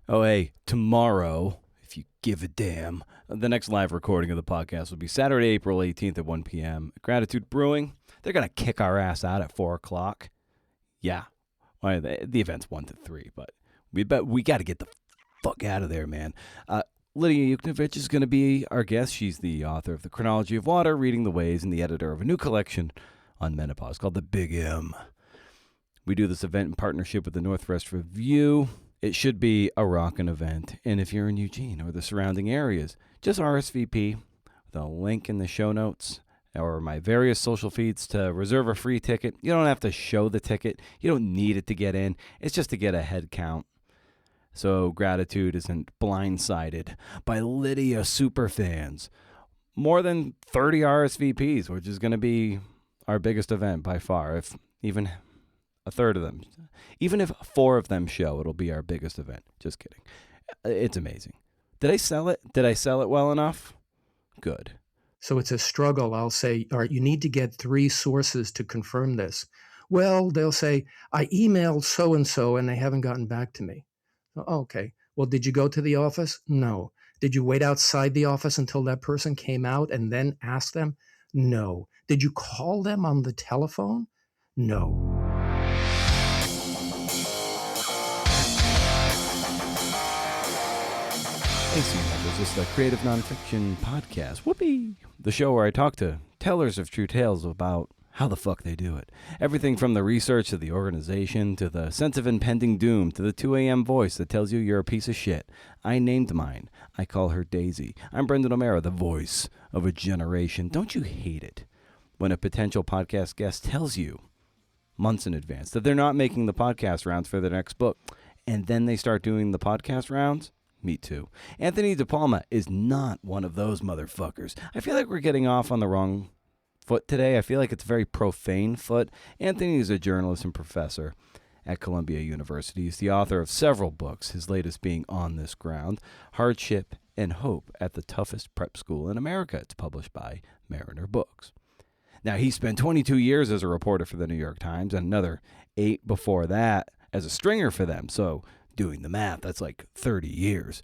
Oh, hey, tomorrow, if you give a damn, the next live recording of the podcast will be Saturday, April 18th at 1 p.m. Gratitude Brewing. They're going to kick our ass out at 4 o'clock. Yeah. Well, the event's 1 to 3, but we got to get the fuck out of there, man. Lydia Yuknovich is going to be our guest. She's the author of The Chronology of Water, Reading the Ways, and the editor of a new collection on menopause called The Big M. We do this event in partnership with the Northwest Review. It should be a rockin' event. And if you're in Eugene or the surrounding areas, just RSVP with a link in the show notes or my various social feeds to reserve a free ticket. You don't have to show the ticket. You don't need it to get in. It's just to get a head count. So Gratitude isn't blindsided by Lydia superfans. More than 30 RSVPs, which is going to be our biggest event by far, if even a third of them. Even if 4 of them show, it'll be our biggest event. Just kidding. It's amazing. Did I sell it? Did I sell it well enough? Good. So it's a struggle. I'll say, all right, you need to get 3 sources to confirm this. Well, they'll say, I emailed so-and-so and they haven't gotten back to me. Oh, okay. Well, did you go to the office? No. Did you wait outside the office until that person came out and then ask them? No. Did you call them on the telephone? No. Hey, this is the Creative Nonfiction Podcast. Whoopee! The show where I talk to tellers of true tales about how the fuck they do it. Everything from the research to the organization to the sense of impending doom to the 2 a.m. voice that tells you you're a piece of shit. I named mine. I call her Daisy. I'm Brendan O'Mara, the voice of a generation. Don't you hate it when a potential podcast guest tells you months in advance that they're not making the podcast rounds for their next book, and then they start doing the podcast rounds? Me too. Anthony DePalma is not one of those motherfuckers. I feel like we're getting off on the wrong foot today. I feel like it's a very profane foot. Anthony is a journalist and professor at Columbia University. He's the author of several books, his latest being On This Ground, Hardship and Hope at the Toughest Prep School in America. It's published by Mariner Books. Now, he spent 22 years as a reporter for the New York Times and another 8 before that as a stringer for them. So doing the math, that's like 30 years.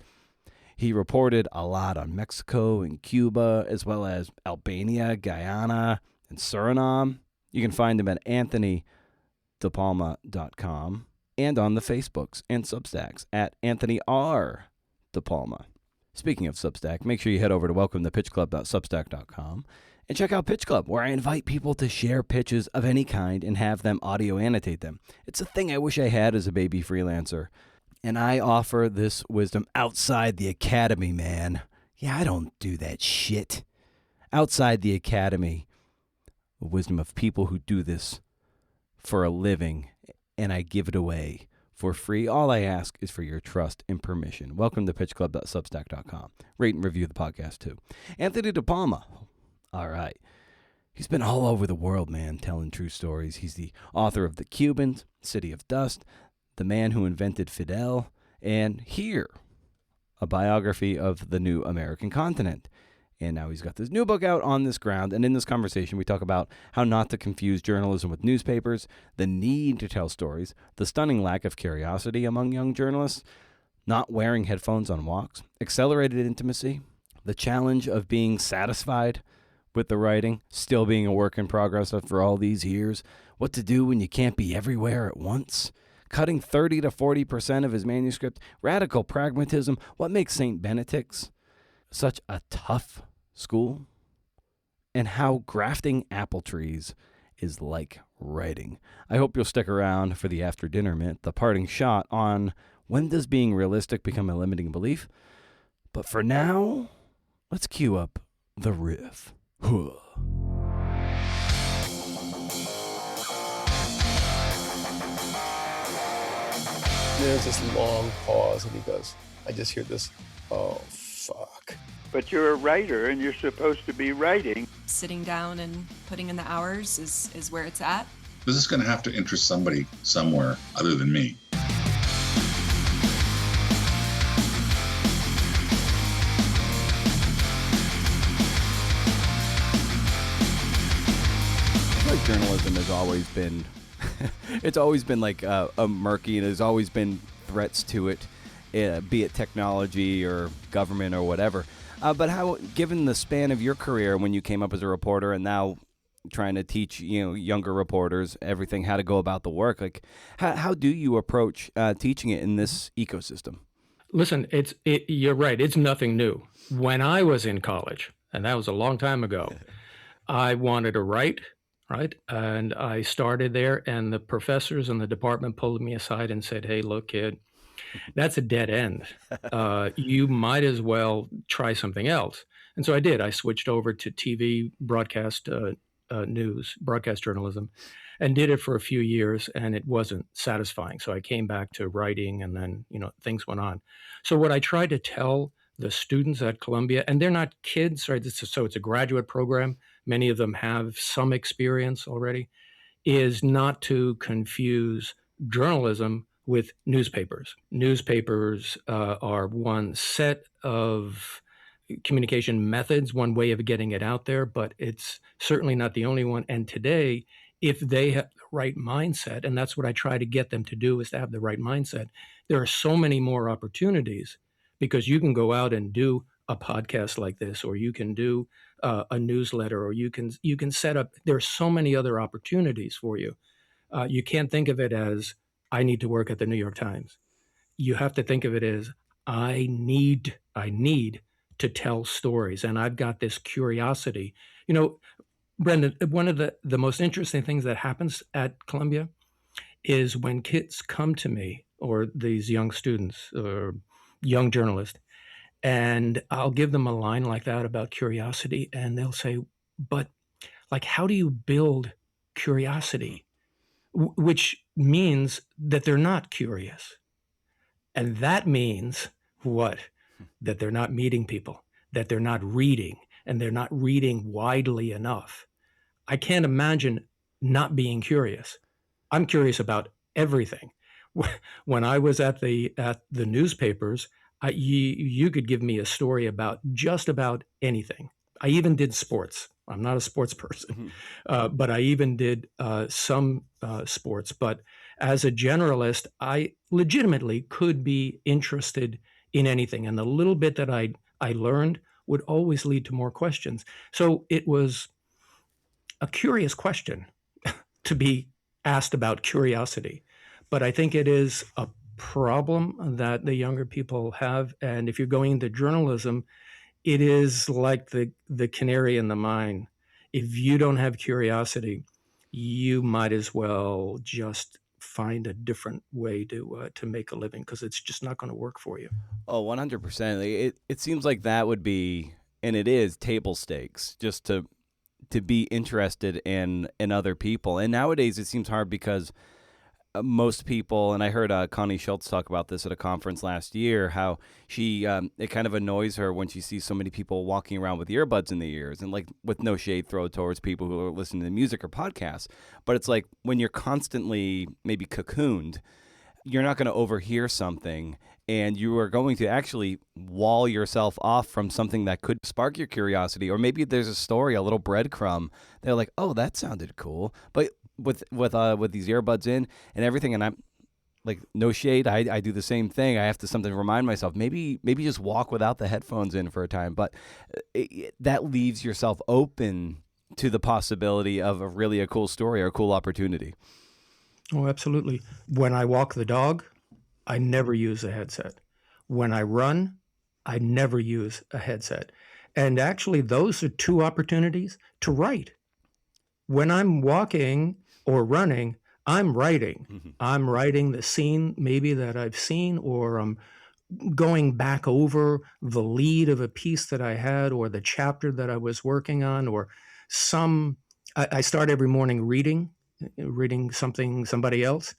He reported a lot on Mexico and Cuba, as well as Albania, Guyana, and Suriname. You can find him at anthonydepalma.com and on the Facebooks and Substacks at Anthony R. DePalma. Speaking of Substack, make sure you head over to welcometothepitchclub.substack.com and check out Pitch Club, where I invite people to share pitches of any kind and have them audio annotate them. It's a thing I wish I had as a baby freelancer. And I offer this wisdom outside the academy, man. Yeah, I don't do that shit. Outside the academy, the wisdom of people who do this for a living, and I give it away for free. All I ask is for your trust and permission. Welcome to pitchclub.substack.com. Rate and review the podcast, too. Anthony DePalma. All right. He's been all over the world, man, telling true stories. He's the author of The Cubans, City of Dust, The Man Who Invented Fidel, and Here, a biography of the new American continent. And now he's got this new book out, On This Ground. And in this conversation, we talk about how not to confuse journalism with newspapers, the need to tell stories, the stunning lack of curiosity among young journalists, not wearing headphones on walks, accelerated intimacy, the challenge of being satisfied with the writing, still being a work in progress after all these years, what to do when you can't be everywhere at once, cutting 30 to 40% of his manuscript, radical pragmatism, what makes St. Benedict's such a tough school, and how grafting apple trees is like writing. I hope you'll stick around for the after dinner mint, the parting shot on when does being realistic become a limiting belief. But for now, let's cue up the riff. There's this long pause, and he goes, I just hear this, oh, fuck. But you're a writer, and you're supposed to be writing. Sitting down and putting in the hours is where it's at. This is going to have to interest somebody somewhere other than me. Like journalism has always been, it's always been like a murky, and there's always been threats to it. be it technology or government or whatever. But how, given the span of your career when you came up as a reporter and now trying to teach younger reporters everything, how to go about the work, like how do you approach teaching it in this ecosystem? Listen, you're right. It's nothing new. When I was in college, and that was a long time ago, I wanted to write, right? And I started there, and the professors in the department pulled me aside and said, "Hey, look, kid, that's a dead end. You might as well try something else." And so I did. I switched over to TV broadcast news, broadcast journalism, and did it for a few years, and it wasn't satisfying. So I came back to writing, and then things went on. So what I tried to tell the students at Columbia, and they're not kids, right? So it's a graduate program. Many of them have some experience already, is not to confuse journalism with newspapers. Newspapers are one set of communication methods, one way of getting it out there, but it's certainly not the only one. And today, if they have the right mindset, and that's what I try to get them to do, is to have the right mindset, there are so many more opportunities, because you can go out and do a podcast like this, or you can do a newsletter, or you can set up. There are so many other opportunities for you. You can't think of it as, I need to work at the New York Times. You have to think of it as, I need to tell stories, and I've got this curiosity. Brendan, one of the most interesting things that happens at Columbia is when kids come to me, or these young students or young journalists, and I'll give them a line like that about curiosity, and they'll say, "But like, how do you build curiosity?" Which means that they're not curious. And that means what? That they're not meeting people, that they're not reading, and they're not reading widely enough. I can't imagine not being curious. I'm curious about everything. When I was at the newspapers, you could give me a story about just about anything. I even did sports. I'm not a sports person, but I even did some sports. But as a generalist, I legitimately could be interested in anything. And the little bit that I learned would always lead to more questions. So it was a curious question to be asked about curiosity. But I think it is a problem that the younger people have. And if you're going into journalism, it is like the canary in the mine. If you don't have curiosity, you might as well just find a different way to make a living, because it's just not going to work for you. Oh, 100%. It seems like that would be, and it is, table stakes, just to be interested in other people. And nowadays it seems hard because most people, and I heard Connie Schultz talk about this at a conference last year, how she it kind of annoys her when she sees so many people walking around with earbuds in their ears, and like, with no shade thrown towards people who are listening to music or podcasts, but it's like, when you're constantly maybe cocooned, you're not going to overhear something, and you are going to actually wall yourself off from something that could spark your curiosity. Or maybe there's a story, a little breadcrumb. They're like, oh, that sounded cool. But with these earbuds in and everything, and I'm like, no shade, I do the same thing. I have to sometimes remind myself, maybe just walk without the headphones in for a time. But that leaves yourself open to the possibility of a cool story or a cool opportunity. Oh, absolutely. When I walk the dog, I never use a headset. When I run, I never use a headset. And actually, those are two opportunities to write. When I'm walking or running, I'm writing. Mm-hmm. I'm writing the scene maybe that I've seen, or I'm going back over the lead of a piece that I had, or the chapter that I was working on, or I start every morning reading somebody else.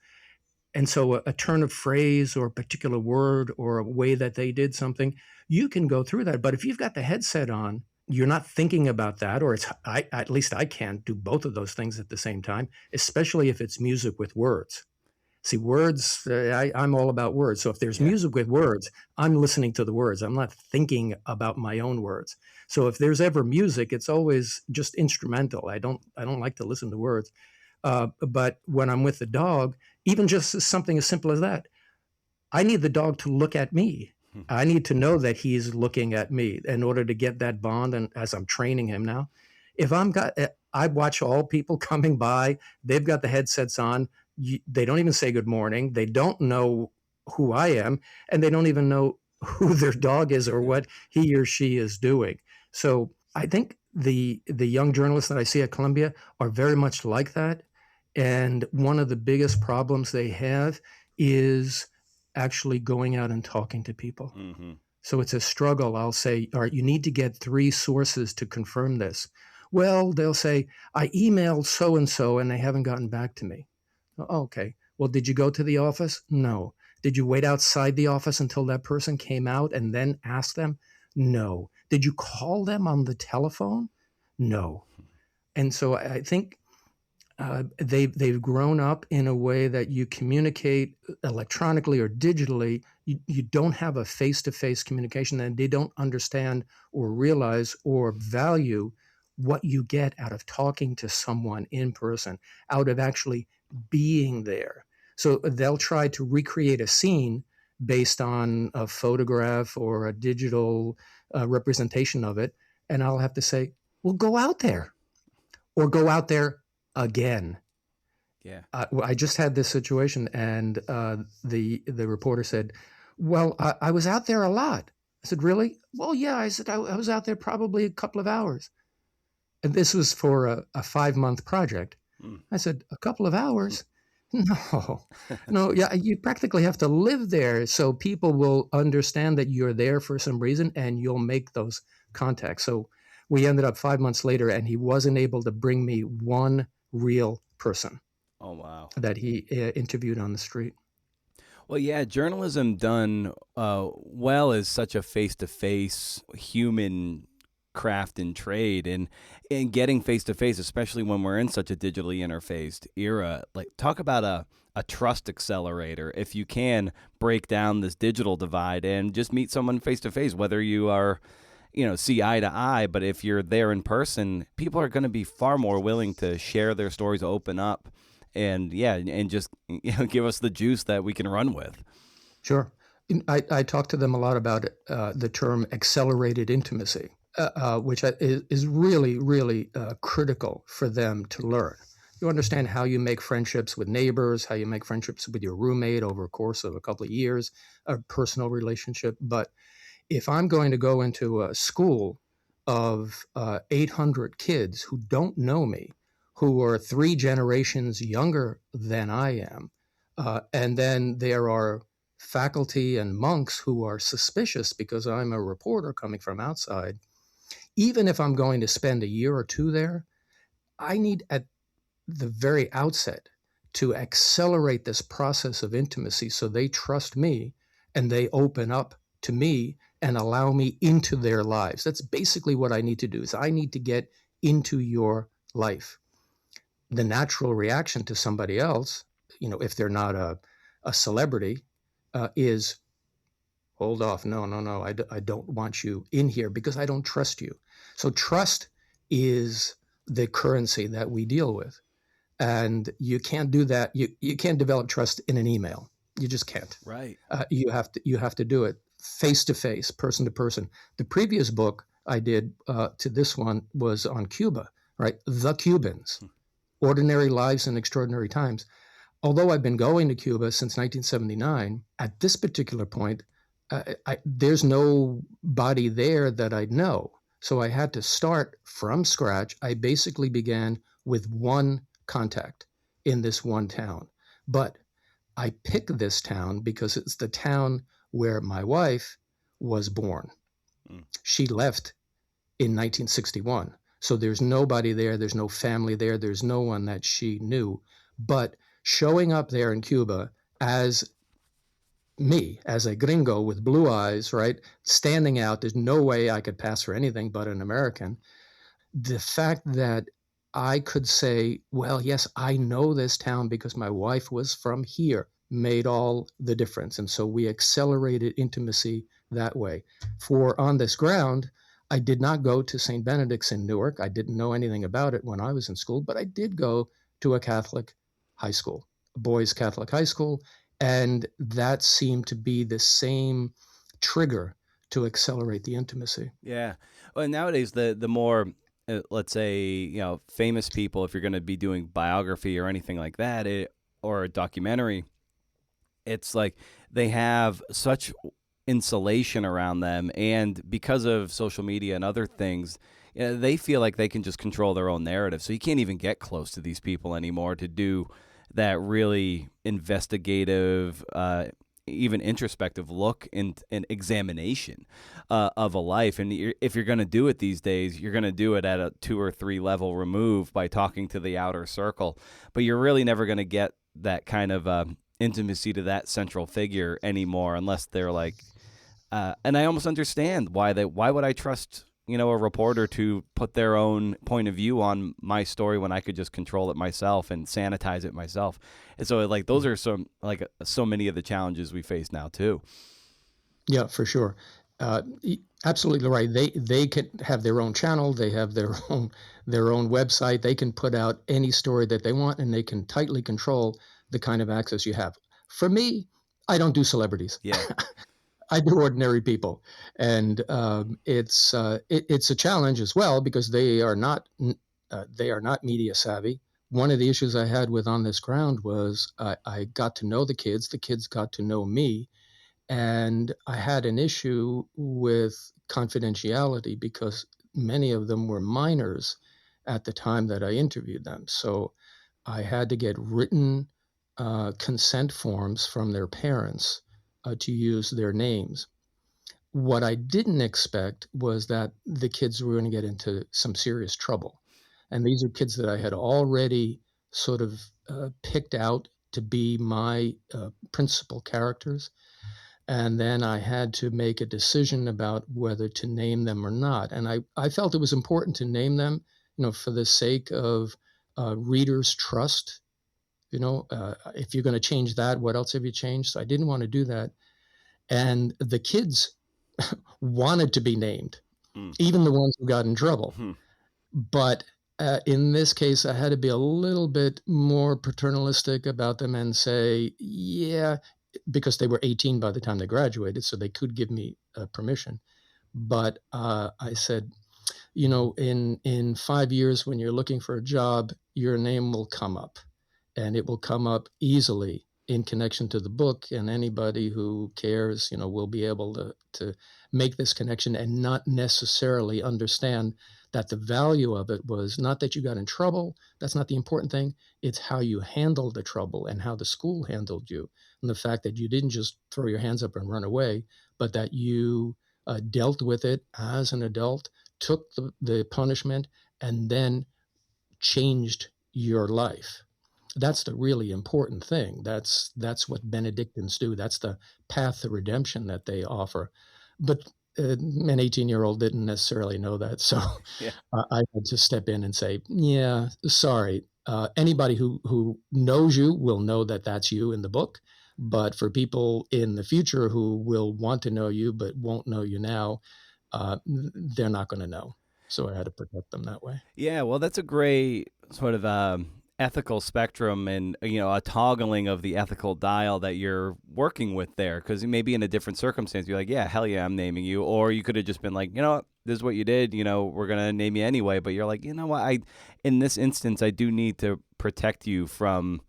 And so a turn of phrase or a particular word or a way that they did something, you can go through that. But if you've got the headset on, you're not thinking about that, or at least I can't do both of those things at the same time, especially if it's music with words. See, words, I'm all about words. So if there's music with words, I'm listening to the words. I'm not thinking about my own words. So if there's ever music, it's always just instrumental. I don't like to listen to words. But when I'm with the dog, even just something as simple as that, I need the dog to look at me. I need to know that he's looking at me in order to get that bond. And as I'm training him now, I watch all people coming by. They've got the headsets on. They don't even say good morning. They don't know who I am, and they don't even know who their dog is or what he or she is doing. So I think the young journalists that I see at Columbia are very much like that. And one of the biggest problems they have is actually going out and talking to people. Mm-hmm. So it's a struggle. I'll say, all right, you need to get 3 sources to confirm this. Well, they'll say, I emailed so-and-so and they haven't gotten back to me. Oh, okay. Well, did you go to the office? No. Did you wait outside the office until that person came out and then ask them? No. Did you call them on the telephone? No. And so I think they've grown up in a way that you communicate electronically or digitally. You don't have a face-to-face communication, and they don't understand or realize or value what you get out of talking to someone in person, out of actually being there. So they'll try to recreate a scene based on a photograph or a digital representation of it. And I'll have to say, well, go out there or go out there again. Yeah. I just had this situation, and the reporter said, well, I was out there a lot. I said, really? Well, yeah. I said, I was out there probably a couple of hours. And this was for a 5-month project. I said, a couple of hours? No, yeah, you practically have to live there so people will understand that you're there for some reason and you'll make those contacts. So we ended up 5 months later, and he wasn't able to bring me one real person. Oh, wow. That he interviewed on the street. Well, yeah, journalism done well is such a face-to-face human craft and trade, and getting face-to-face, especially when we're in such a digitally interfaced era. Like, talk about a trust accelerator. If you can break down this digital divide and just meet someone face-to-face, whether you are, see eye to eye, but if you're there in person, people are going to be far more willing to share their stories, open up, and just give us the juice that we can run with. Sure. I talk to them a lot about the term accelerated intimacy, which is really, really critical for them to learn. You understand how you make friendships with neighbors, how you make friendships with your roommate over a course of a couple of years, a personal relationship. But if I'm going to go into a school of 800 kids who don't know me, who are 3 generations younger than I am, and then there are faculty and monks who are suspicious because I'm a reporter coming from outside, even if I'm going to spend a year or 2 there, I need at the very outset to accelerate this process of intimacy so they trust me and they open up to me and allow me into their lives. That's basically what I need to do. Is I need to get into your life. The natural reaction to somebody else, if they're not a celebrity, is hold off. No. I don't want you in here because I don't trust you. So trust is the currency that we deal with. And you can't do that. You can't develop trust in an email. You just can't. Right. You have to do it face to face, person to person. The previous book I did to this one was on Cuba, right? The Cubans, Ordinary Lives in Extraordinary Times. Although I've been going to Cuba since 1979, at this particular point, there's nobody there that I know. So I had to start from scratch. I basically began with one contact in this one town. But I picked this town because it's the town where my wife was born. She left in 1961. So there's nobody there. There's no family there. There's no one that she knew. But showing up there in Cuba as me, as a gringo with blue eyes, right, standing out, there's no way I could pass for anything but an American. The fact that I could say, well, yes, I know this town because my wife was from here, made all the difference. And so we accelerated intimacy that way. For On This Ground, I did not go to St. Benedict's in Newark. I didn't know anything about it when I was in school, but I did go to a Catholic high school, a boys' Catholic high school. And that seemed to be the same trigger to accelerate the intimacy. Yeah. Well, nowadays, the more, let's say, famous people, if you're going to be doing biography or anything like that, or a documentary, it's like they have such insulation around them. And because of social media and other things, they feel like they can just control their own narrative. So you can't even get close to these people anymore to do that really investigative, even introspective look and examination of a life. And if you're going to do it these days, you're going to do it at a 2 or 3 level remove by talking to the outer circle. But you're really never going to get that kind of intimacy to that central figure anymore, unless they're like, and I almost understand why would I trust, a reporter to put their own point of view on my story when I could just control it myself and sanitize it myself. And so like those are so many of the challenges we face now too. Yeah, for sure. Absolutely right. They can have their own channel. They have their own website. They can put out any story that they want, and they can tightly control the kind of access you have. For me, I don't do celebrities. Yeah. I do ordinary people, and it's a challenge as well because they are not media savvy. One of the issues I had with On This Ground was I got to know the kids got to know me, and I had an issue with confidentiality because many of them were minors at the time that I interviewed them. So I had to get written consent forms from their parents to use their names. What I didn't expect was that the kids were going to get into some serious trouble. And these are kids that I had already sort of picked out to be my principal characters. And then I had to make a decision about whether to name them or not. And I felt it was important to name them, for the sake of readers' trust. If you're going to change that, what else have you changed? So I didn't want to do that. And the kids wanted to be named, even the ones who got in trouble. But in this case, I had to be a little bit more paternalistic about them and say, yeah, because they were 18 by the time they graduated, so they could give me permission. But I said, in 5 years, when you're looking for a job, your name will come up. And it will come up easily in connection to the book, and anybody who cares, will be able to make this connection and not necessarily understand that the value of it was not that you got in trouble. That's not the important thing. It's how you handled the trouble and how the school handled you, and the fact that you didn't just throw your hands up and run away, but that you dealt with it as an adult, took the punishment, and then changed your life. That's the really important thing. That's what Benedictines do. That's the path to redemption that they offer. But an 18-year-old didn't necessarily know that. So Yeah. I had to step in and say, yeah, sorry. Anybody who knows you will know that that's you in the book. But for people in the future who will want to know you but won't know you now, they're not going to know. So I had to protect them that way. Yeah, well, that's a great sort of ethical spectrum and, a toggling of the ethical dial that you're working with there. Because maybe in a different circumstance, you're like, yeah, hell yeah, I'm naming you. Or you could have just been like, what, this is what you did. We're going to name you anyway. But you're like, what, in this instance, I do need to protect you from,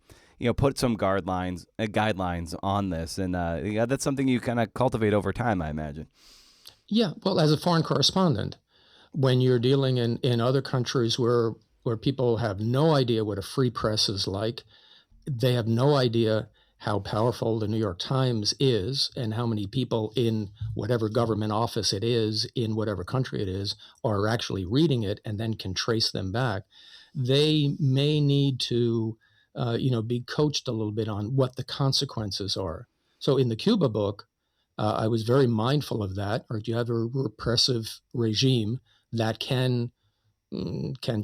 put some guidelines on this. And that's something you kind of cultivate over time, I imagine. Yeah, well, as a foreign correspondent, when you're dealing in other countries where people have no idea what a free press is like, they have no idea how powerful the New York Times is and how many people in whatever government office it is, in whatever country it is, are actually reading it and then can trace them back. They may need to, be coached a little bit on what the consequences are. So in the Cuba book, I was very mindful of that. Or do you have a repressive regime that can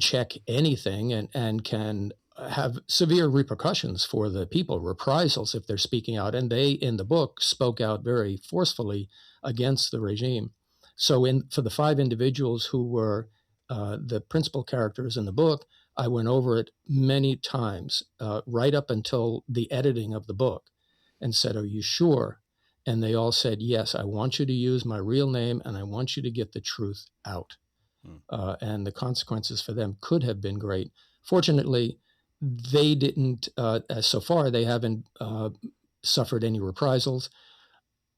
check anything and can have severe repercussions for the people, reprisals if they're speaking out. And they, in the book, spoke out very forcefully against the regime. So for the 5 individuals who were the principal characters in the book, I went over it many times, right up until the editing of the book. and said, "Are you sure?" And they all said, "Yes, I want you to use my real name and I want you to get the truth out." And the consequences for them could have been great. Fortunately, they didn't, so far, they haven't suffered any reprisals.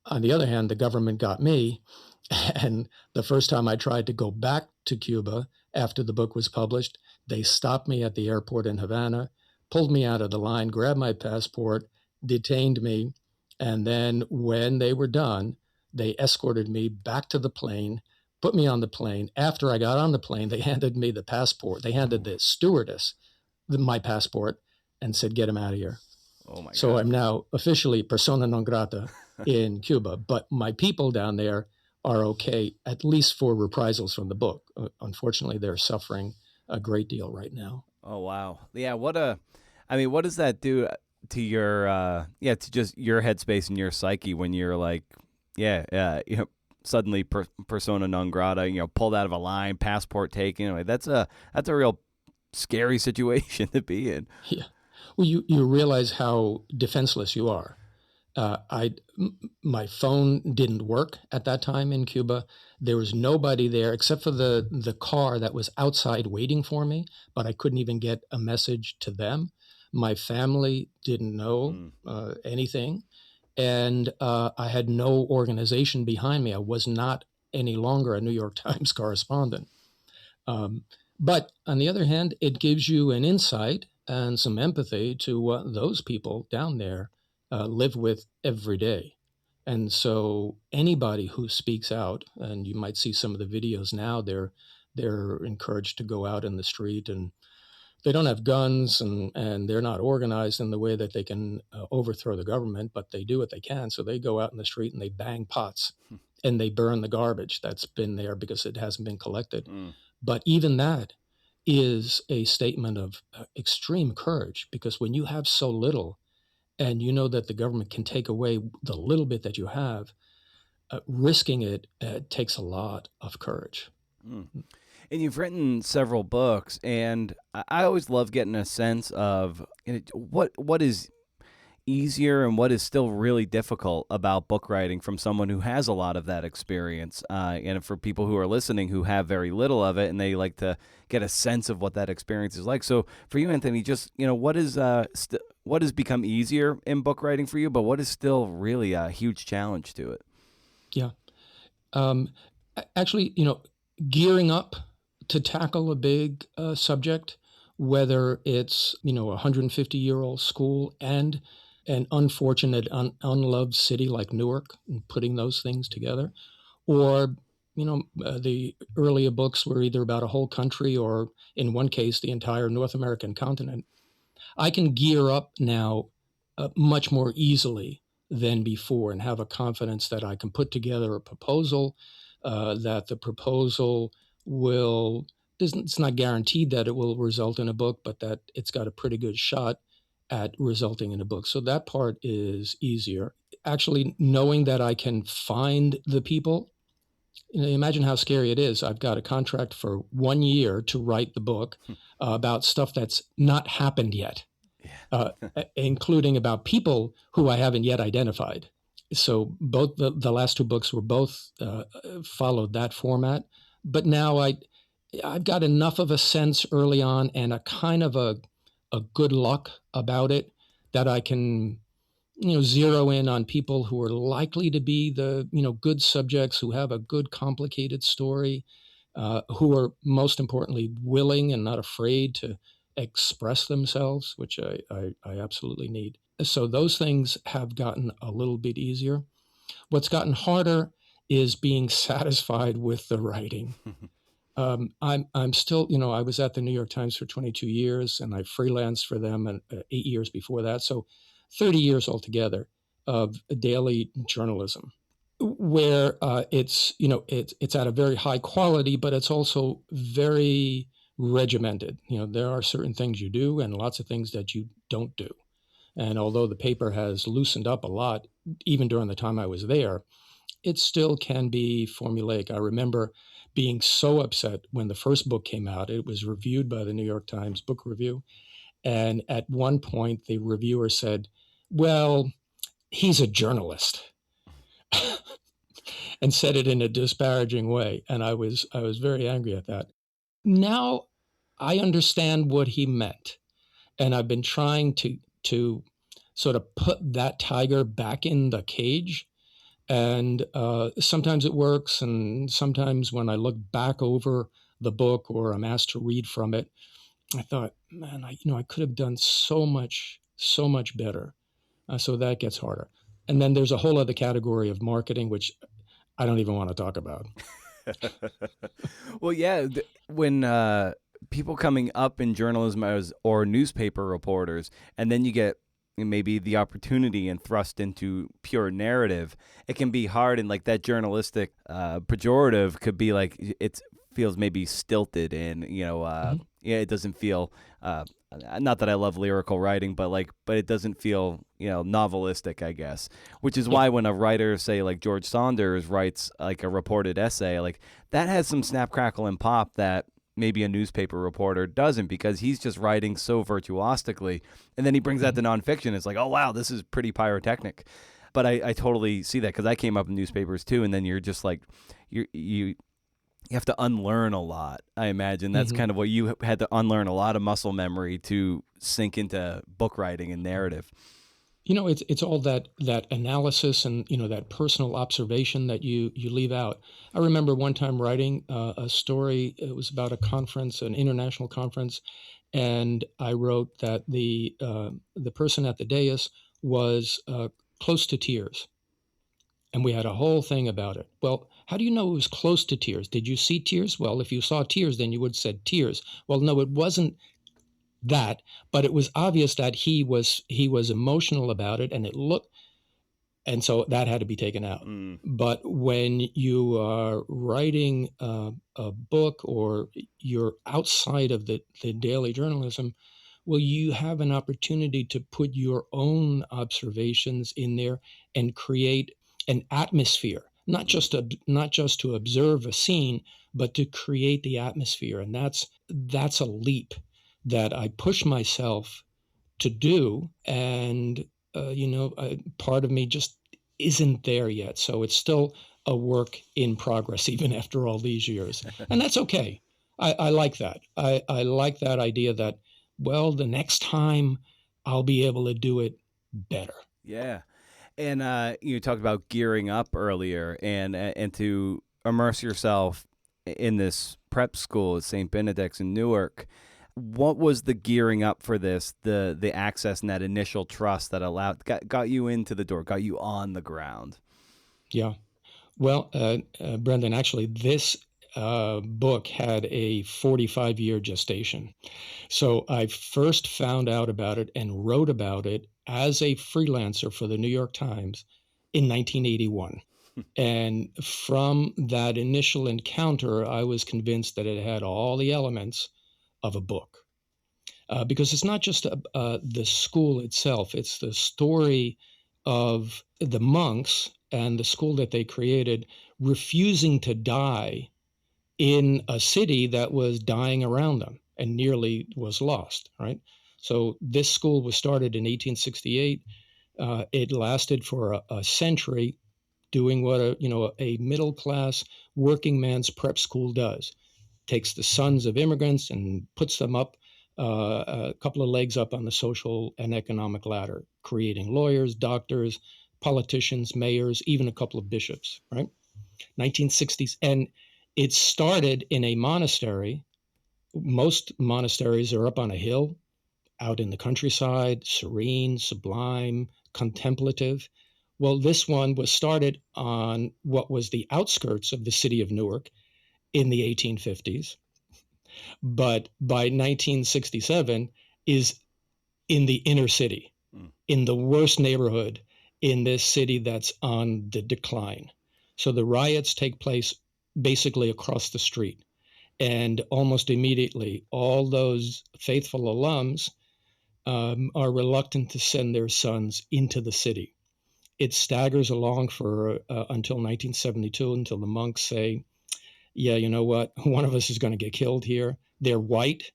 On the other hand, the government got me. And the first time I tried to go back to Cuba after the book was published, they stopped me at the airport in Havana, pulled me out of the line, grabbed my passport, detained me. And then when they were done, they escorted me back to the plane, put me on the plane. After I got on the plane, they handed me the passport. They handed the stewardess my passport and said, "Get him out of here." Oh my So God. I'm now officially persona non grata in Cuba, but my people down there are okay, at least for reprisals from the book. Unfortunately, they're suffering a great deal right now. Oh wow. Yeah, what does that do to your to just your headspace and your psyche when you're like, suddenly persona non grata, pulled out of a line, passport taken. Like, that's a real scary situation to be in. Yeah. Well, you realize how defenseless you are. My phone didn't work at that time in Cuba. There was nobody there except for the car that was outside waiting for me, but I couldn't even get a message to them. My family didn't know anything, and I had no organization behind me. I was not any longer a New York Times correspondent. But on the other hand, it gives you an insight and some empathy to what those people down there live with every day. And so anybody who speaks out, and you might see some of the videos now, they're encouraged to go out in the street, and they don't have guns, and they're not organized in the way that they can overthrow the government, but they do what they can. So they go out in the street and they bang pots and they burn the garbage that's been there because it hasn't been collected. But even that is a statement of extreme courage, because when you have so little and you know that the government can take away the little bit that you have, risking it takes a lot of courage. And you've written several books, and I always love getting a sense of what is easier and what is still really difficult about book writing from someone who has a lot of that experience, and for people who are listening who have very little of it and they like to get a sense of what that experience is like. So for you, Anthony, just what has become easier in book writing for you, but what is still really a huge challenge to it? Yeah. Actually, gearing up to tackle a big subject, whether it's, a 150-year-old school and an unfortunate, unloved city like Newark, and putting those things together, or, the earlier books were either about a whole country or, in one case, the entire North American continent. I can gear up now much more easily than before and have a confidence that I can put together a proposal, that the proposal it's not guaranteed that it will result in a book, but that it's got a pretty good shot at resulting in a book. So that part is easier. Actually, knowing that I can find the people, imagine how scary it is. I've got a contract for 1 year to write the book about stuff that's not happened yet, including about people who I haven't yet identified. So both the last two books were both followed that format. But now I've got enough of a sense early on and a kind of a good luck about it that I can, zero in on people who are likely to be the, good subjects, who have a good, complicated story, who are most importantly willing and not afraid to express themselves, which I absolutely need. So those things have gotten a little bit easier. What's gotten harder is being satisfied with the writing. I'm still, I was at the New York Times for 22 years, and I freelanced for them and 8 years before that. So 30 years altogether of daily journalism, where it's at a very high quality, but it's also very regimented. There are certain things you do and lots of things that you don't do. And although the paper has loosened up a lot, even during the time I was there, it still can be formulaic. I remember being so upset when the first book came out. It was reviewed by the New York Times Book Review. And at one point, the reviewer said, well, he's a journalist, and said it in a disparaging way. And I was very angry at that. Now I understand what he meant. And I've been trying to sort of put that tiger back in the cage. And sometimes it works. And sometimes when I look back over the book or I'm asked to read from it, I thought, man, I could have done so much better. So that gets harder. And then there's a whole other category of marketing, which I don't even want to talk about. Well, yeah, when people coming up in journalism or newspaper reporters, and then you get maybe the opportunity and thrust into pure narrative, it can be hard. And like that journalistic pejorative could be like, it feels maybe stilted and, yeah, it doesn't feel, not that I love lyrical writing, but it doesn't feel, novelistic, I guess, which is why when a writer, say like George Saunders, writes like a reported essay, like that has some snap, crackle, and pop that maybe a newspaper reporter doesn't, because he's just writing so virtuosically. And then he brings that to nonfiction. It's like, oh, wow, this is pretty pyrotechnic. But I totally see that, because I came up in newspapers too. And then you're just like, you have to unlearn a lot. I imagine that's kind of what you had to unlearn, a lot of muscle memory to sink into book writing and narrative. It's all that analysis and, that personal observation that you leave out. I remember one time writing a story. It was about a conference, an international conference. And I wrote that the person at the dais was close to tears. And we had a whole thing about it. Well, how do you know it was close to tears? Did you see tears? Well, if you saw tears, then you would have said tears. Well, no, it wasn't that, but it was obvious that he was emotional about it, and it looked, and so that had to be taken out. But when you are writing a book or you're outside of the daily journalism, well, you have an opportunity to put your own observations in there and create an atmosphere, not just to observe a scene, but to create the atmosphere. And that's a leap that I push myself to do. And, part of me just isn't there yet. So it's still a work in progress, even after all these years. And that's okay. I like that. I like that idea that, well, the next time I'll be able to do it better. Yeah. And you talked about gearing up earlier, and to immerse yourself in this prep school at St. Benedict's in Newark. What was the gearing up for this, the access and that initial trust that got you into the door, got you on the ground? Yeah. Well, Brendan, actually, this book had a 45-year gestation. So I first found out about it and wrote about it as a freelancer for the New York Times in 1981. And from that initial encounter, I was convinced that it had all the elements of a book. Because it's not just the school itself, it's the story of the monks and the school that they created refusing to die in a city that was dying around them and nearly was lost, right? So this school was started in 1868. It lasted for a century, doing what a middle class working man's prep school does. Takes the sons of immigrants and puts them up a couple of legs up on the social and economic ladder, creating lawyers, doctors, politicians, mayors, even a couple of bishops, right? 1960s. And it started in a monastery. Most monasteries are up on a hill, out in the countryside, serene, sublime, contemplative. Well, this one was started on what was the outskirts of the city of Newark in the 1850s. But by 1967 is in the inner city, in the worst neighborhood in this city that's on the decline. So the riots take place basically across the street. And almost immediately, all those faithful alums are reluctant to send their sons into the city. It staggers along for until 1972, until the monks say, yeah, you know what? One of us is going to get killed here. They're white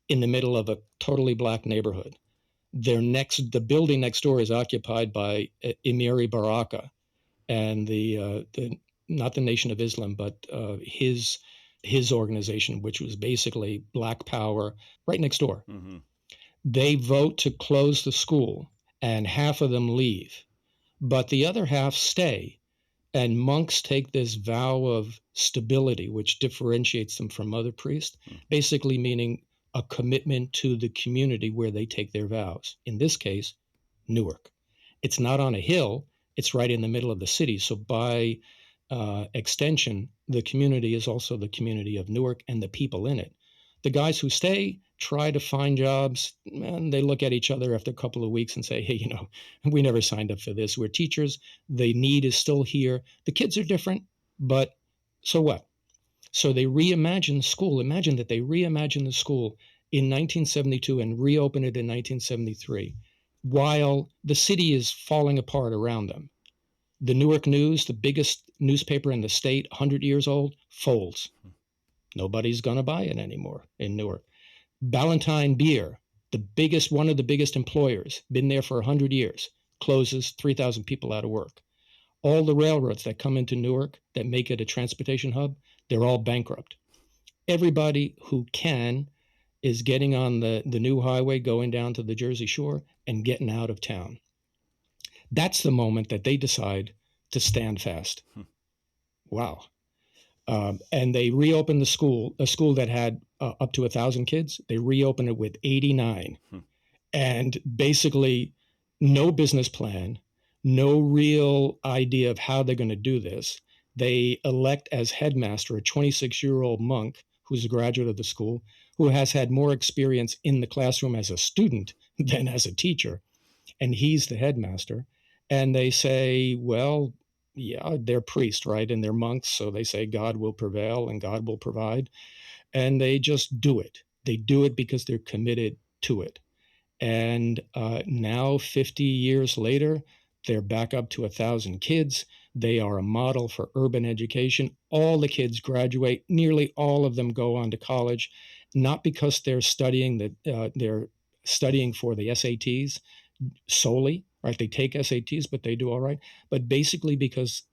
in the middle of a totally black neighborhood. The building next door is occupied by Emiri Baraka, and the not the Nation of Islam, but his organization, which was basically Black Power, right next door. Mm-hmm. They vote to close the school, and half of them leave, but the other half stay. And monks take this vow of stability, which differentiates them from other priests, basically meaning a commitment to the community where they take their vows. In this case, Newark. It's not on a hill, it's right in the middle of the city. So by extension, the community is also the community of Newark and the people in it. The guys who stay try to find jobs, and they look at each other after a couple of weeks and say, hey, we never signed up for this. We're teachers. The need is still here. The kids are different, but so what? So they reimagine school. Imagine that they reimagined the school in 1972 and reopened it in 1973, while the city is falling apart around them. The Newark News, the biggest newspaper in the state, 100 years old, folds. Nobody's going to buy it anymore in Newark. Ballantine Beer, one of the biggest employers, been there for 100 years, closes, 3,000 people out of work. All the railroads that come into Newark that make it a transportation hub, they're all bankrupt. Everybody who can is getting on the new highway going down to the Jersey Shore and getting out of town. That's the moment that they decide to stand fast. Wow. And they reopened the school, a school that had up to 1,000 kids. They reopened it with 89. And basically no business plan, no real idea of how they're going to do this. They elect as headmaster a 26-year-old monk who's a graduate of the school, who has had more experience in the classroom as a student than as a teacher. And he's the headmaster. And they say, well, yeah, they're priests, right? And they're monks. So they say God will prevail and God will provide. And they just do it. They do it because they're committed to it. And now, 50 years later, they're back up to 1,000 kids. They are a model for urban education. All the kids graduate. Nearly all of them go on to college, not because they're studying for the SATs solely, right? They take SATs, but they do all right. But basically because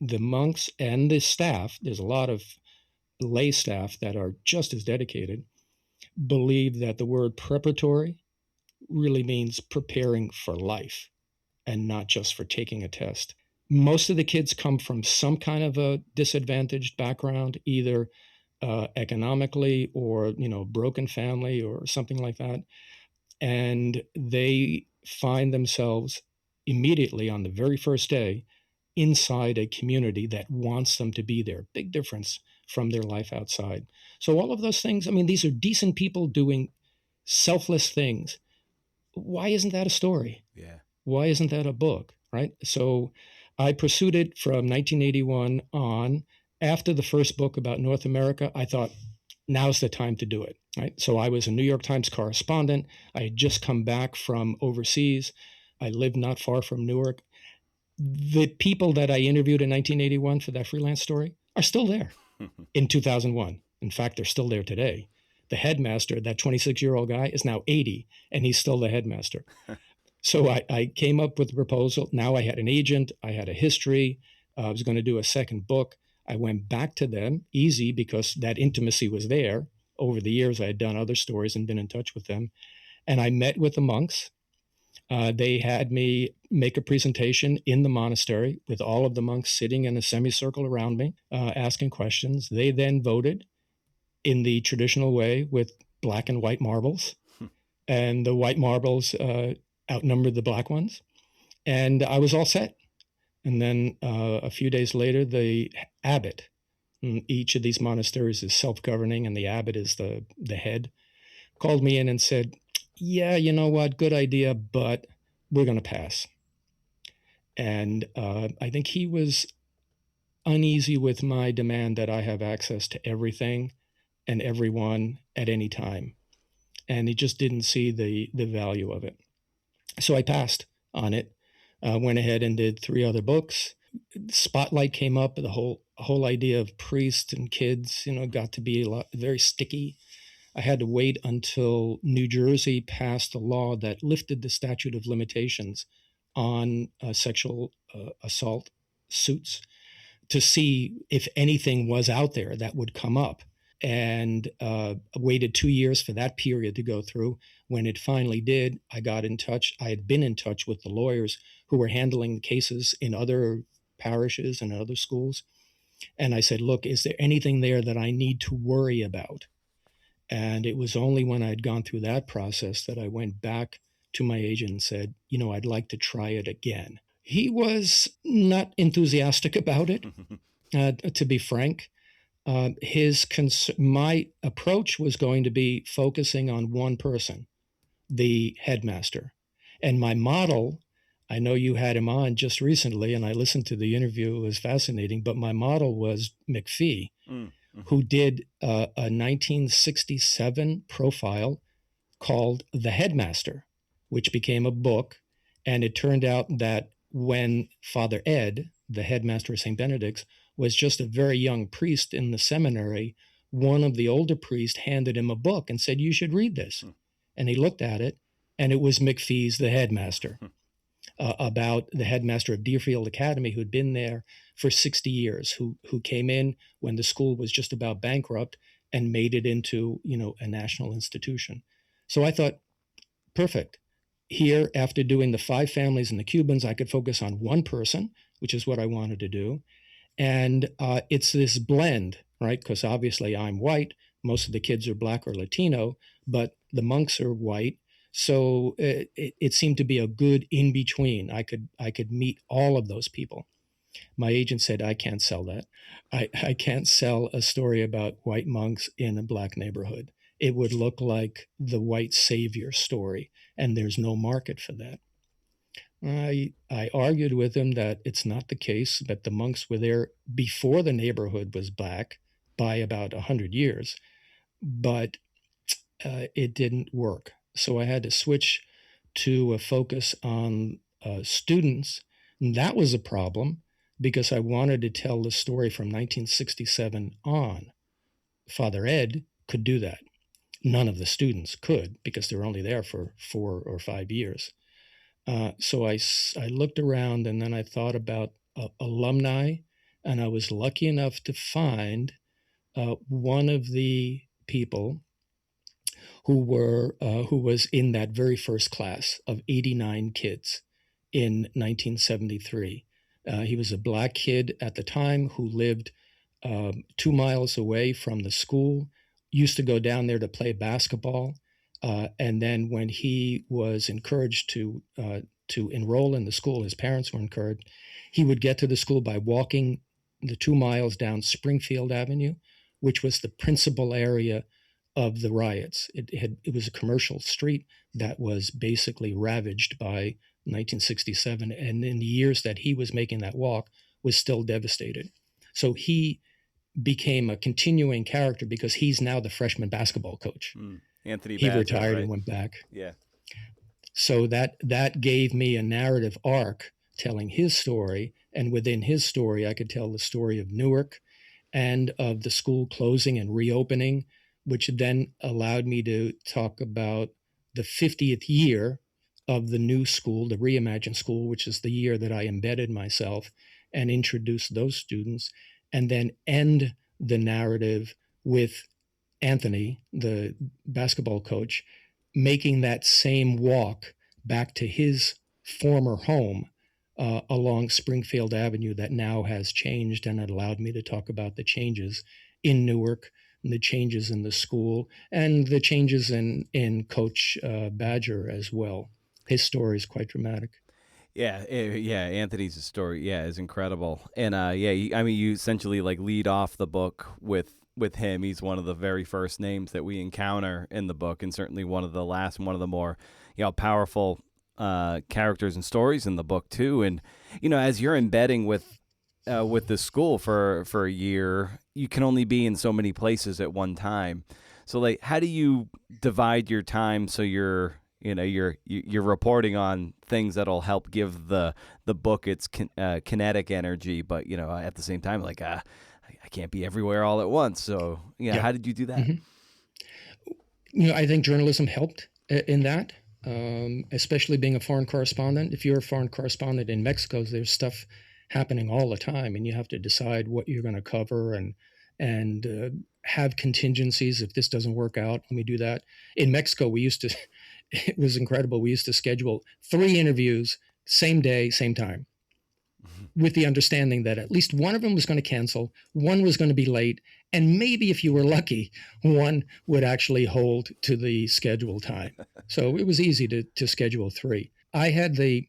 the monks and the staff, there's a lot of lay staff that are just as dedicated, believe that the word preparatory really means preparing for life and not just for taking a test. Most of the kids come from some kind of a disadvantaged background, either economically or, broken family or something like that. And they find themselves immediately on the very first day inside a community that wants them to be there. Big difference from their life outside. So all of those things, these are decent people doing selfless things. Why isn't that a story? Yeah. Why isn't that a book, right? So I pursued it from 1981 on. After the first book about North America, I thought, now's the time to do it, right? So I was a New York Times correspondent. I had just come back from overseas. I lived not far from Newark. The people that I interviewed in 1981 for that freelance story are still there in 2001. In fact, they're still there today. The headmaster, that 26-year-old guy, is now 80, and he's still the headmaster. So I came up with a proposal. Now I had an agent. I had a history. I was going to do a second book. I went back to them, easy, because that intimacy was there. Over the years, I had done other stories and been in touch with them. And I met with the monks. They had me make a presentation in the monastery with all of the monks sitting in a semicircle around me, asking questions. They then voted in the traditional way with black and white marbles. And the white marbles outnumbered the black ones. And I was all set. And then a few days later, the abbot, each of these monasteries is self-governing, and the abbot is the head, called me in and said, yeah, you know what, good idea, but we're going to pass. And I think he was uneasy with my demand that I have access to everything and everyone at any time. And he just didn't see the value of it. So I passed on it. Went ahead and did 3 other books. Spotlight came up. The whole idea of priests and kids, got to be very sticky. I had to wait until New Jersey passed a law that lifted the statute of limitations on sexual assault suits to see if anything was out there that would come up. And waited 2 years for that period to go through. When it finally did, I got in touch. I had been in touch with the lawyers who were handling the cases in other parishes and other schools. And I said, look, is there anything there that I need to worry about? And it was only when I had gone through that process that I went back to my agent and said, I'd like to try it again. He was not enthusiastic about it, to be frank. My approach was going to be focusing on one person, the headmaster. And my model, I know you had him on just recently, and I listened to the interview. It was fascinating. But my model was McPhee, who did a 1967 profile called The Headmaster, which became a book. And it turned out that when Father Ed, the headmaster of St. Benedict's, was just a very young priest in the seminary, one of the older priests handed him a book and said, you should read this. And he looked at it, and it was McPhee's The Headmaster, about the headmaster of Deerfield Academy, who'd been there for 60 years, who came in when the school was just about bankrupt and made it into, a national institution. So I thought, perfect. Here, after doing the 5 families and the Cubans, I could focus on one person, which is what I wanted to do. And it's this blend, right? Because obviously I'm white. Most of the kids are Black or Latino, but the monks are white. So it seemed to be a good in between. I could meet all of those people. My agent said, I can't sell that. I can't sell a story about white monks in a Black neighborhood. It would look like the white savior story, and there's no market for that. I argued with him that it's not the case, that the monks were there before the neighborhood was Black by about 100 years, but it didn't work. So I had to switch to a focus on students. And that was a problem because I wanted to tell the story from 1967 on. Father Ed could do that. None of the students could because they were only there for 4 or 5 years. So I looked around, and then I thought about alumni, and I was lucky enough to find one of the people who was in that very first class of 89 kids in 1973. He was a Black kid at the time who lived 2 miles away from the school, used to go down there to play basketball. And then when he was encouraged to enroll in the school, his parents were encouraged, he would get to the school by walking the 2 miles down Springfield Avenue, which was the principal area of the riots. It was a commercial street that was basically ravaged by 1967. And in the years that he was making that walk was still devastated. So he became a continuing character because he's now the freshman basketball coach. Anthony he Badger, retired right? and went back. Yeah. So that gave me a narrative arc telling his story. And within his story, I could tell the story of Newark and of the school closing and reopening, which then allowed me to talk about the 50th year of the new school, the reimagined school, which is the year that I embedded myself and introduced those students, and then end the narrative with Anthony, the basketball coach, making that same walk back to his former home along Springfield Avenue that now has changed, and it allowed me to talk about the changes in Newark, and the changes in the school, and the changes in Coach Badger as well. His story is quite dramatic. Yeah, Anthony's story, is incredible, and you essentially like lead off the book with him. He's one of the very first names that we encounter in the book, and certainly one of the last and one of the more powerful characters and stories in the book too. And as you're embedding with the school for a year, you can only be in so many places at one time. So like, how do you divide your time so you're reporting on things that'll help give the book its kinetic energy, but at the same time, like I can't be everywhere all at once. So how did you do that? Mm-hmm. I think journalism helped in that, especially being a foreign correspondent. If you're a foreign correspondent in Mexico, there's stuff happening all the time, and you have to decide what you're going to cover and have contingencies. If this doesn't work out, let me do that. In Mexico, we used to, it was incredible. We used to schedule 3 interviews, same day, same time, with the understanding that at least one of them was going to cancel, one was going to be late, and maybe if you were lucky, one would actually hold to the scheduled time. So it was easy to schedule 3. I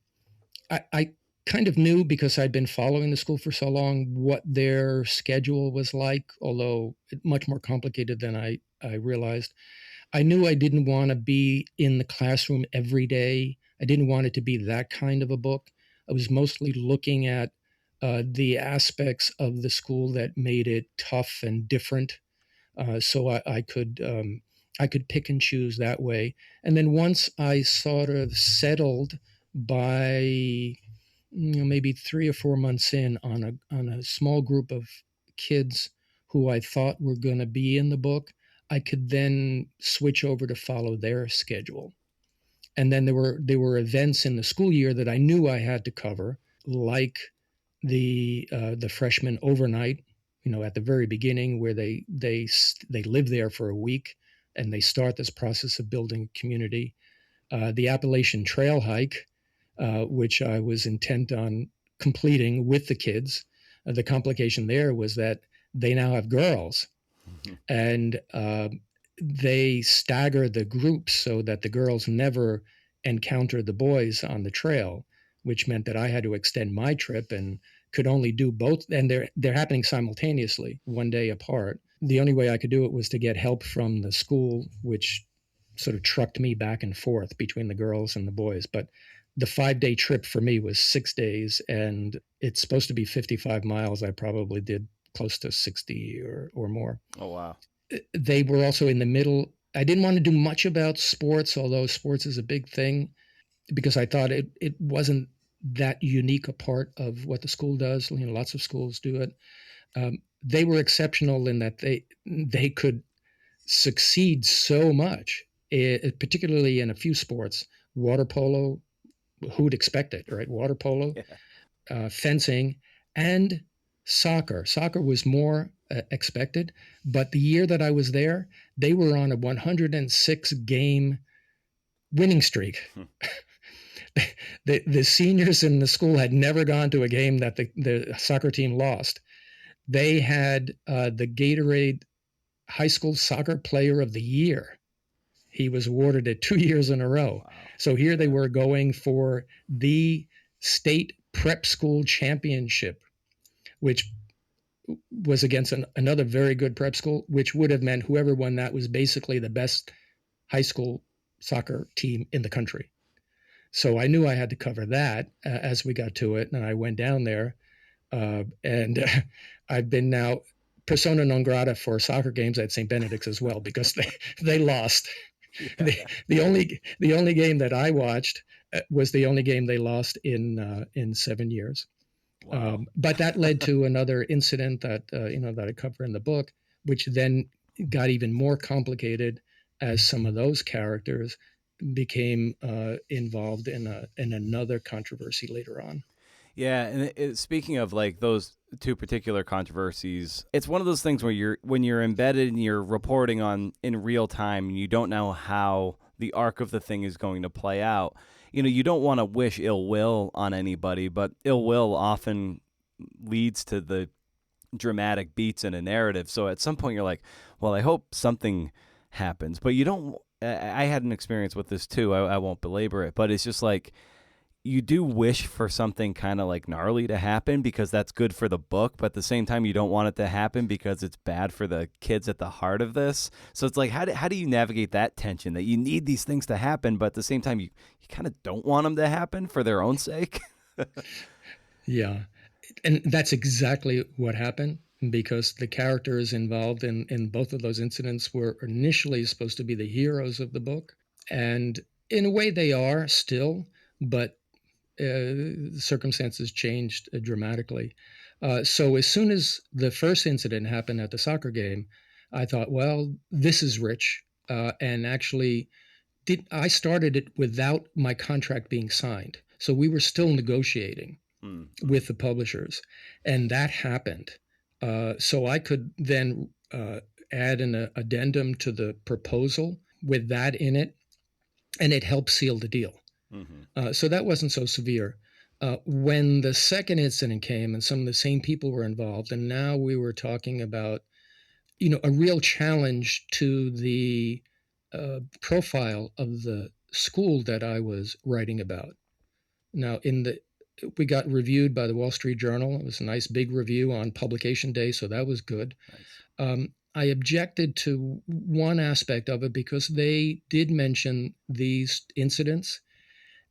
kind of knew, because I'd been following the school for so long, what their schedule was like, although much more complicated than I realized. I knew I didn't want to be in the classroom every day. I didn't want it to be that kind of a book. I was mostly looking at the aspects of the school that made it tough and different, so I could pick and choose that way. And then once I sort of settled by maybe 3 or 4 months in on a small group of kids who I thought were going to be in the book, I could then switch over to follow their schedule. And then there were events in the school year that I knew I had to cover, like the freshman overnight, at the very beginning, where they live there for a week and they start this process of building community. The Appalachian Trail hike, which I was intent on completing with the kids. The complication there was that they now have girls, and they stagger the groups so that the girls never encounter the boys on the trail, which meant that I had to extend my trip and could only do both. And they're happening simultaneously, one day apart. The only way I could do it was to get help from the school, which sort of trucked me back and forth between the girls and the boys. But the 5-day trip for me was 6 days, and it's supposed to be 55 miles. I probably did close to 60 or more. Oh, wow. They were also in the middle. I didn't want to do much about sports, although sports is a big thing, because I thought it wasn't that unique a part of what the school does. Lots of schools do it. They were exceptional in that they could succeed so much, particularly in a few sports. Water polo, who would expect it, right? Water polo, fencing, and soccer. Soccer was more expected, but the year that I was there, they were on a 106 game winning streak. The seniors in the school had never gone to a game that the soccer team lost. They had the Gatorade High School Soccer Player of the Year. He was awarded it 2 years in a row. Wow. So here they were going for the state prep school championship, which was against another very good prep school, which would have meant whoever won that was basically the best high school soccer team in the country. So I knew I had to cover that as we got to it, and I went down there, and I've been now persona non grata for soccer games at St. Benedict's as well, because they lost. Yeah. The only game that I watched was the only game they lost in 7 years. Wow. But that led to another incident that that I cover in the book, which then got even more complicated as some of those characters became involved in another controversy later on. Yeah, and speaking of like those two particular controversies, it's one of those things where when you're embedded and you're reporting on in real time, and you don't know how the arc of the thing is going to play out. You don't want to wish ill will on anybody, but ill will often leads to the dramatic beats in a narrative. So at some point you're like, well, I hope something happens, but you don't. I had an experience with this too. I won't belabor it, but it's just like, you do wish for something kind of like gnarly to happen because that's good for the book, but at the same time, you don't want it to happen because it's bad for the kids at the heart of this. So it's like, how do you navigate that tension that you need these things to happen, but at the same time, you kind of don't want them to happen for their own sake? Yeah. And that's exactly what happened, because the characters involved in both of those incidents were initially supposed to be the heroes of the book. And in a way they are still, but circumstances changed dramatically. So as soon as the first incident happened at the soccer game, I thought, well, this is rich. and actually I started it without my contract being signed. So we were still negotiating with the publishers, and that happened. So I could then add an addendum to the proposal with that in it, and it helped seal the deal. So that wasn't so severe. When the second incident came and some of the same people were involved, and now we were talking about, a real challenge to the profile of the school that I was writing about. Now, we got reviewed by the Wall Street Journal. It was a nice big review on publication day, so that was good. Nice. I objected to one aspect of it because they did mention these incidents,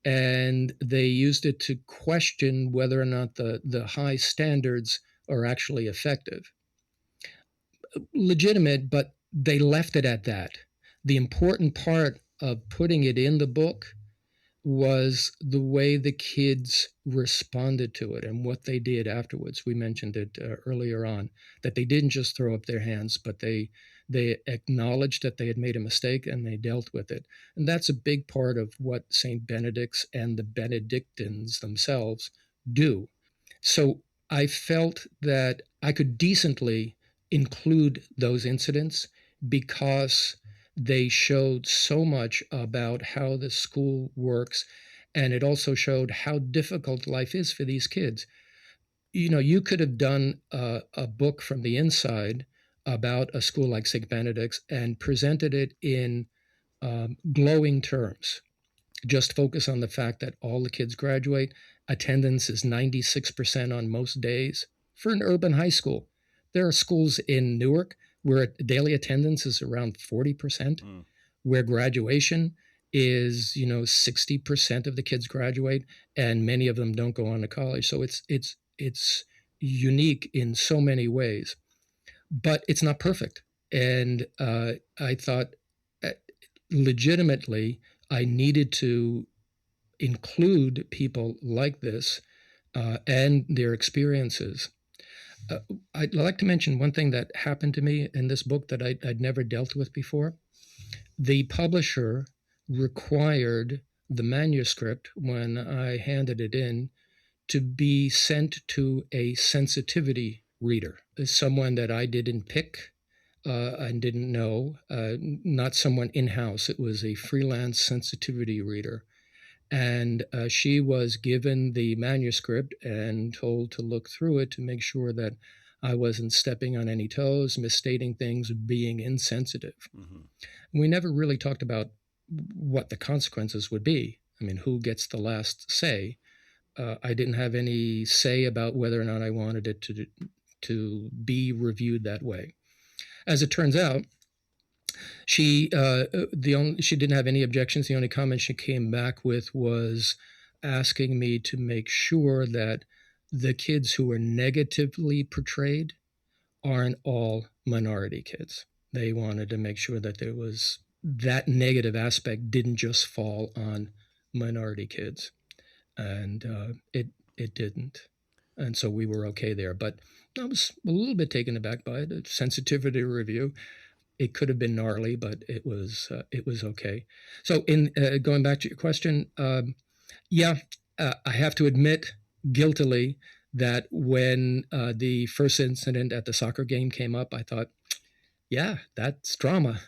and they used it to question whether or not the high standards are actually effective. Legitimate, but they left it at that. The important part of putting it in the book was the way the kids responded to it and what they did afterwards. We mentioned it earlier on, that they didn't just throw up their hands, but they acknowledged that they had made a mistake and they dealt with it. And that's a big part of what St. Benedict's and the Benedictines themselves do. So I felt that I could decently include those incidents because they showed so much about how the school works, and it also showed how difficult life is for these kids. You could have done a book from the inside about a school like St. Benedict's and presented it in glowing terms. Just focus on the fact that all the kids graduate. Attendance is 96% on most days for an urban high school. There are schools in Newark where daily attendance is around 40%, where graduation is, 60% of the kids graduate, and many of them don't go on to college. So it's unique in so many ways, but it's not perfect. And I thought legitimately I needed to include people like this and their experiences. I'd like to mention one thing that happened to me in this book that I'd never dealt with before. The publisher required the manuscript, when I handed it in, to be sent to a sensitivity reader, someone that I didn't pick and didn't know, not someone in-house. It was a freelance sensitivity reader. And she was given the manuscript and told to look through it to make sure that I wasn't stepping on any toes, misstating things, being insensitive. We never really talked about what the consequences would be. I mean, who gets the last say? I didn't have any say about whether or not I wanted it to be reviewed that way. As it turns out, she didn't have any objections. The only comment she came back with was asking me to make sure that the kids who were negatively portrayed aren't all minority kids. They wanted to make sure that there was that negative aspect didn't just fall on minority kids, and it didn't. And so we were okay there. But I was a little bit taken aback by it. A sensitivity review. It could have been gnarly, but it was okay. So in going back to your question, I have to admit guiltily that when the first incident at the soccer game came up, I thought, yeah, that's drama.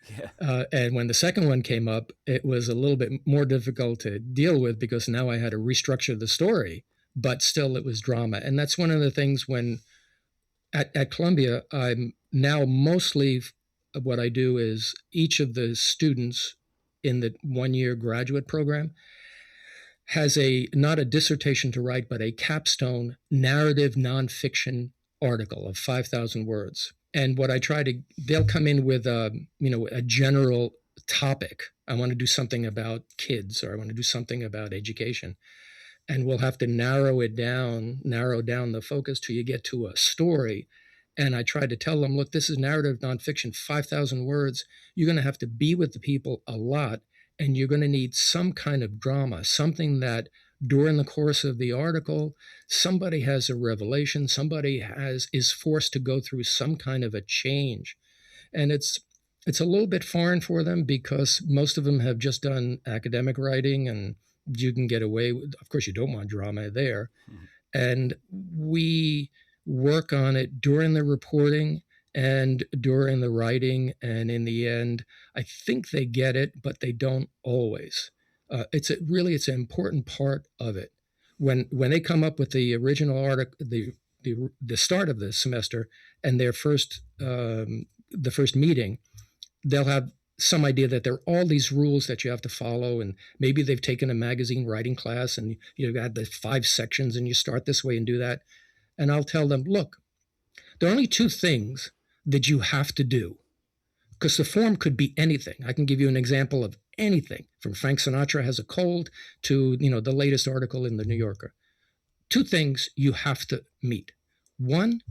Yeah. And when the second one came up, it was a little bit more difficult to deal with because now I had to restructure the story, but still it was drama. And that's one of the things when at Columbia, I'm now mostly what I do is each of the students in the one-year graduate program has not a dissertation to write, but a capstone narrative nonfiction article of 5,000 words. And what I try to, they'll come in with a general topic. I want to do something about kids, or I want to do something about education. And we'll have to narrow down the focus till you get to a story. And I tried to tell them, look, this is narrative nonfiction, 5,000 words. You're going to have to be with the people a lot, and you're going to need some kind of drama, something that during the course of the article, somebody has a revelation, somebody is forced to go through some kind of a change. And it's It's a little bit foreign for them because most of them have just done academic writing, and you can get away with, of course, you don't want drama there. Mhm. And we work on it during the reporting and during the writing. And in the end, I think they get it, but they don't always. It's an important part of it. When they come up with the original article, the start of the semester and their first the first meeting, they'll have some idea that there are all these rules that you have to follow, and maybe they've taken a magazine writing class and you've got the 5 sections and you start this way and do that. And I'll tell them, look, there are only 2 things that you have to do, because the form could be anything. I can give you an example of anything from Frank Sinatra has a cold to the latest article in the New Yorker. 2 things you have to meet. One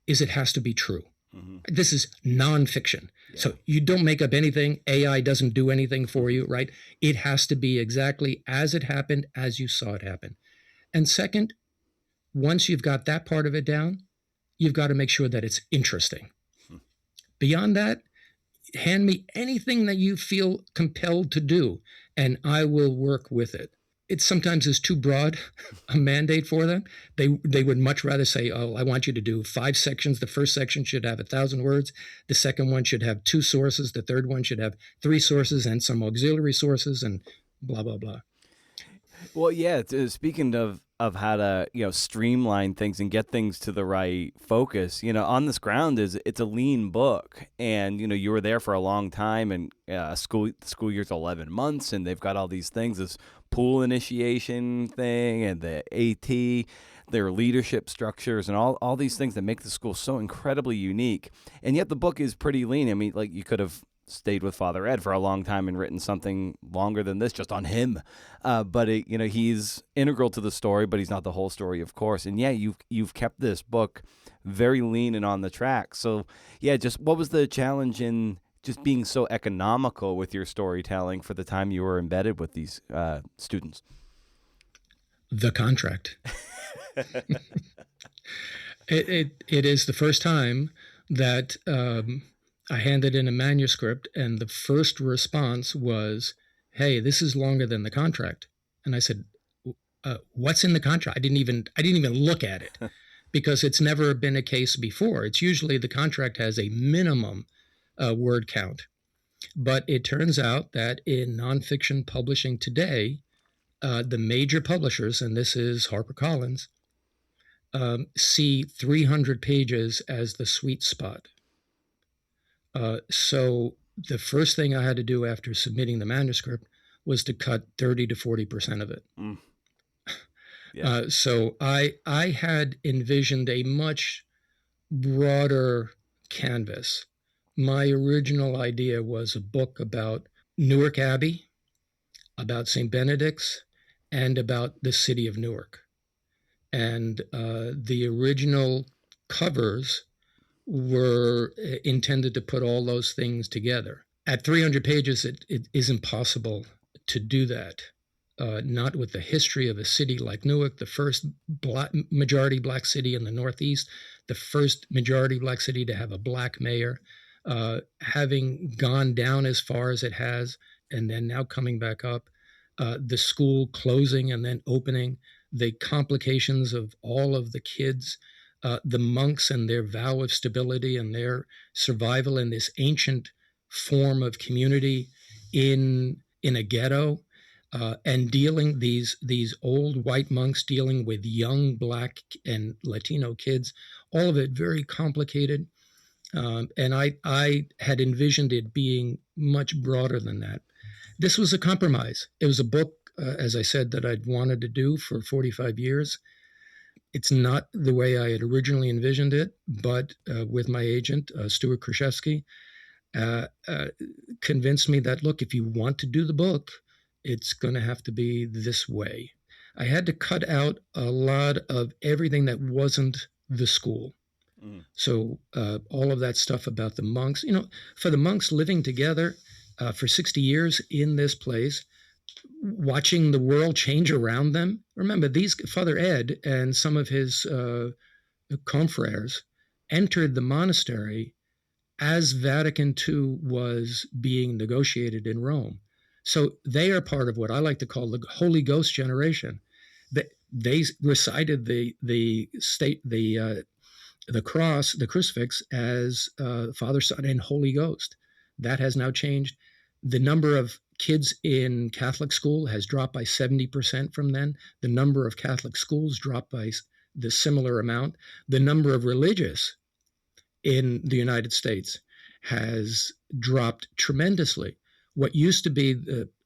is it has to be true. Mm-hmm. This is nonfiction. Yeah. So you don't make up anything. AI doesn't do anything for you, right? It has to be exactly as it happened, as you saw it happen. And second, once you've got that part of it down, you've got to make sure that it's interesting. Beyond that, hand me anything that you feel compelled to do, and I will work with it. It sometimes is too broad a mandate for them. They would much rather say, oh, I want you to do 5 sections. The first section should have 1,000 words. The second one should have 2 sources. The third one should have 3 sources and some auxiliary sources and blah, blah, blah. Well, yeah. Speaking of how to streamline things and get things to the right focus, On This Ground it's a lean book, and you were there for a long time, and school year's 11 months, and they've got all these things, this pool initiation thing and the AT, their leadership structures, and all these things that make the school so incredibly unique. And yet the book is pretty lean. I mean, like, you could have stayed with Father Ed for a long time and written something longer than this just on him. But he's integral to the story, but he's not the whole story, of course. And yeah, you've kept this book very lean and on the track. So yeah, just what was the challenge in just being so economical with your storytelling for the time you were embedded with these students? The contract. It is the first time that I handed in a manuscript, and the first response was, "Hey, this is longer than the contract." And I said, "What's in the contract?" I didn't even look at it because it's never been a case before. It's usually the contract has a minimum word count, but it turns out that in nonfiction publishing today, the major publishers, and this is HarperCollins, see 300 pages as the sweet spot. So the first thing I had to do after submitting the manuscript was to cut 30 to 40% of it. Mm. Yeah. So I had envisioned a much broader canvas. My original idea was a book about Newark Abbey, about St. Benedict's, and about the city of Newark. And the original covers were intended to put all those things together. At 300 pages, it is impossible to do that. Not with the history of a city like Newark, the first majority black city in the Northeast, the first majority black city to have a black mayor, having gone down as far as it has, and then now coming back up, the school closing and then opening, the complications of all of the kids, the monks and their vow of stability and their survival in this ancient form of community in a ghetto, and dealing these old white monks dealing with young black and Latino kids, all of it very complicated. And I had envisioned it being much broader than that. This was a compromise. It was a book, as I said, that I'd wanted to do for 45 years. It's not the way I had originally envisioned it, but with my agent, Stuart Kraszewski, convinced me that, look, if you want to do the book, it's going to have to be this way. I had to cut out a lot of everything that wasn't the school. Mm. So all of that stuff about the monks, for the monks living together for 60 years in this place, watching the world change around them. Remember, Father Ed and some of his confreres entered the monastery as Vatican II was being negotiated in Rome. So they are part of what I like to call the Holy Ghost generation. They recited the cross, the crucifix, as Father, Son, and Holy Ghost. That has now changed. The number of kids in Catholic school has dropped by 70% from then. The number of Catholic schools dropped by the similar amount. The number of religious in the United States has dropped tremendously. What used to be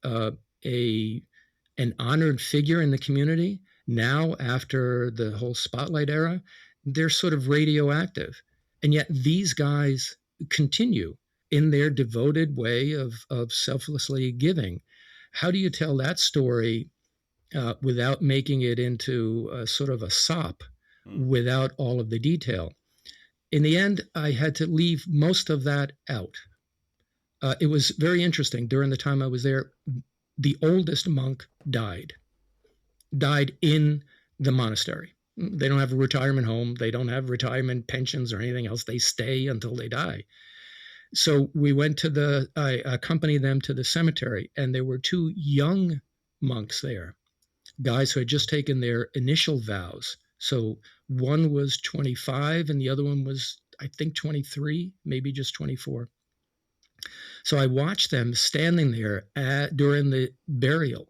an honored figure in the community, now after the whole spotlight era, they're sort of radioactive. And yet these guys continue in their devoted way of selflessly giving. How do you tell that story without making it into sort of a sop, without all of the detail? In the end, I had to leave most of that out. It was very interesting. During the time I was there, the oldest monk died in the monastery. They don't have a retirement home. They don't have retirement pensions or anything else. They stay until they die. So I accompanied them to the cemetery, and there were two young monks there, guys who had just taken their initial vows. So one was 25 and the other one was, I think, 23, maybe just 24. So I watched them standing there during the burial.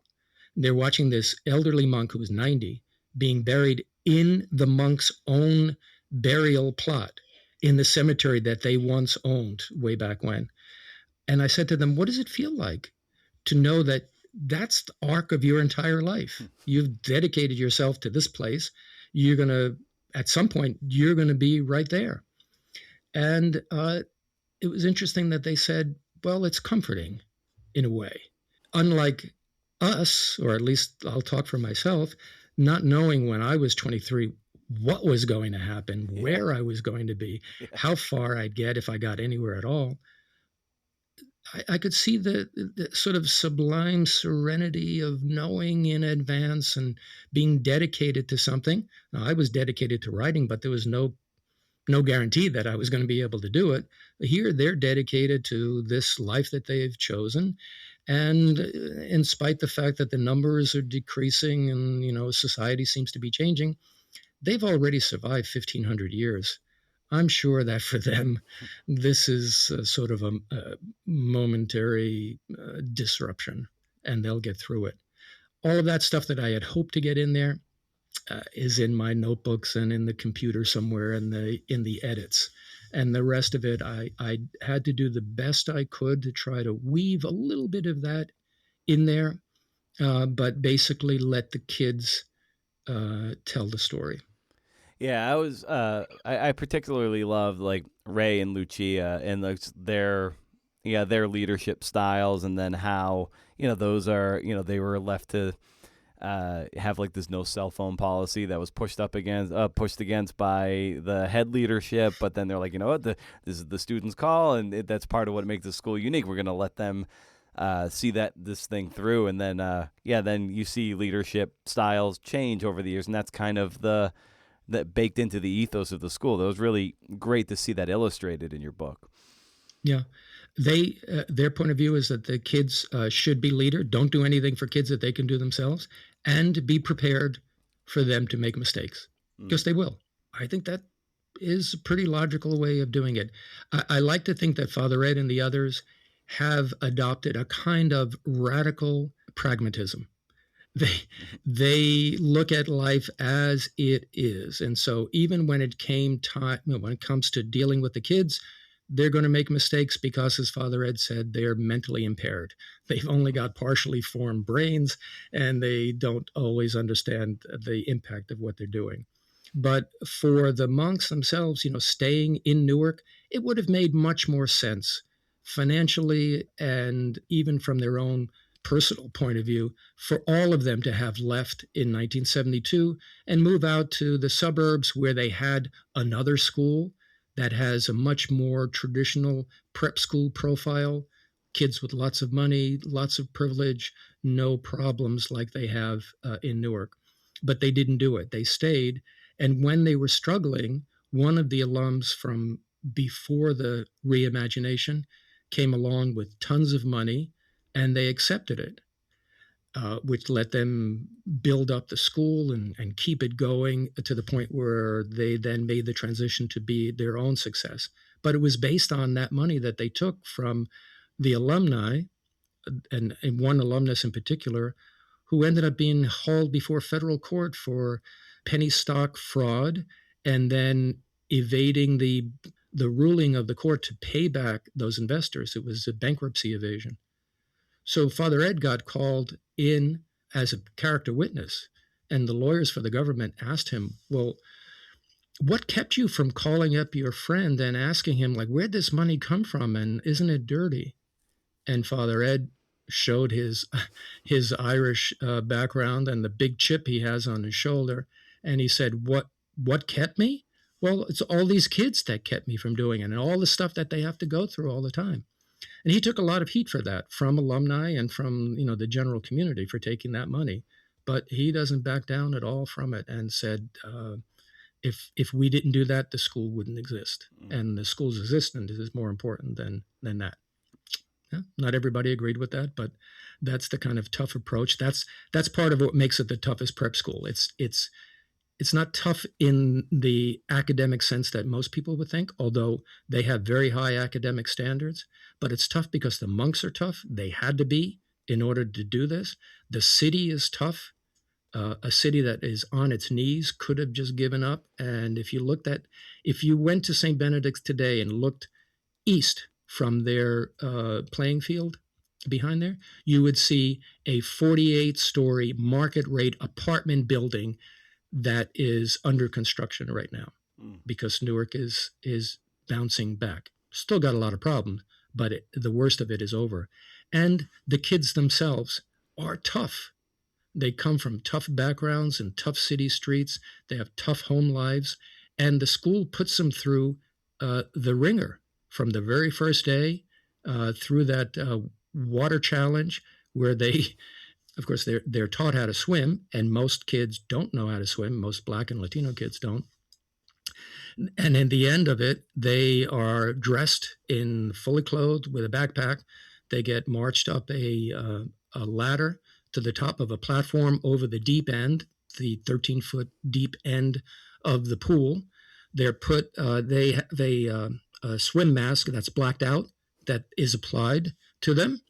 They're watching this elderly monk who was 90 being buried in the monk's own burial plot in the cemetery that they once owned way back when. And I said to them, what does it feel like to know that that's the arc of your entire life? You've dedicated yourself to this place. You're going to, at some point, you're going to be right there. And it was interesting that they said, well, it's comforting in a way. Unlike us, or at least I'll talk for myself, not knowing when I was 23 what was going to happen, where I was going to be, how far I'd get if I got anywhere at all. I could see the sort of sublime serenity of knowing in advance and being dedicated to something. Now, I was dedicated to writing, but there was no guarantee that I was going to be able to do it. Here, they're dedicated to this life that they've chosen. And in spite the fact that the numbers are decreasing and, society seems to be changing, they've already survived 1,500 years. I'm sure that for them, this is sort of a momentary disruption, and they'll get through it. All of that stuff that I had hoped to get in there is in my notebooks and in the computer somewhere in the edits. And the rest of it, I had to do the best I could to try to weave a little bit of that in there, but basically let the kids tell the story. Yeah, I particularly loved like Ray and Lucia and their leadership styles, and then how those are they were left to have like this no cell phone policy that was pushed against by the head leadership, but then they're like, this is the students' call, and that's part of what makes the school unique. We're going to let them see this thing through, and then then you see leadership styles change over the years, and that's kind of that baked into the ethos of the school. That was really great to see that illustrated in your book. Yeah. Their point of view is that the kids should be leader. Don't do anything for kids that they can do themselves, and be prepared for them to make mistakes, because they will. I think that is a pretty logical way of doing it. I like to think that Father Ed and the others have adopted a kind of radical pragmatism. They look at life as it is. And so even when it comes to dealing with the kids, they're going to make mistakes because, as Father Ed said, they're mentally impaired. They've only got partially formed brains, and they don't always understand the impact of what they're doing. But for the monks themselves, staying in Newark, it would have made much more sense financially and even from their own personal point of view for all of them to have left in 1972 and move out to the suburbs where they had another school that has a much more traditional prep school profile, kids with lots of money, lots of privilege, no problems like they have in Newark. But they didn't do it. They stayed. And when they were struggling, one of the alums from before the reimagination came along with tons of money, and they accepted it, which let them build up the school and keep it going to the point where they then made the transition to be their own success. But it was based on that money that they took from the alumni, and one alumnus in particular, who ended up being hauled before federal court for penny stock fraud and then evading the ruling of the court to pay back those investors. It was a bankruptcy evasion. So Father Ed got called in as a character witness, and the lawyers for the government asked him, well, what kept you from calling up your friend and asking him, like, where'd this money come from, and isn't it dirty? And Father Ed showed his Irish background and the big chip he has on his shoulder, and he said, what kept me? Well, it's all these kids that kept me from doing it, and all the stuff that they have to go through all the time. And he took a lot of heat for that from alumni and from, the general community for taking that money. But he doesn't back down at all from it, and said, if we didn't do that, the school wouldn't exist. And the school's existence is more important than that. Yeah, not everybody agreed with that, but that's the kind of tough approach. That's part of what makes it the toughest prep school. It's not tough in the academic sense that most people would think, although they have very high academic standards. But it's tough because the monks are tough. They had to be in order to do this. The city is tough. A city that is on its knees could have just given up. And if you went to St. Benedict's today and looked east from their playing field behind there, you would see a 48-story market rate apartment building that is under construction right now because Newark is bouncing back. Still got a lot of problems, but the worst of it is over. And the kids themselves are tough. They come from tough backgrounds and tough city streets. They have tough home lives. And the school puts them through the ringer from the very first day through that water challenge where they, of course, they're taught how to swim, and most kids don't know how to swim. Most Black and Latino kids don't. And in the end of it, they are dressed in fully clothed with a backpack. They get marched up a ladder to the top of a platform over the deep end, the 13-foot deep end of the pool. They're put. They have a swim mask that's blacked out that is applied to them.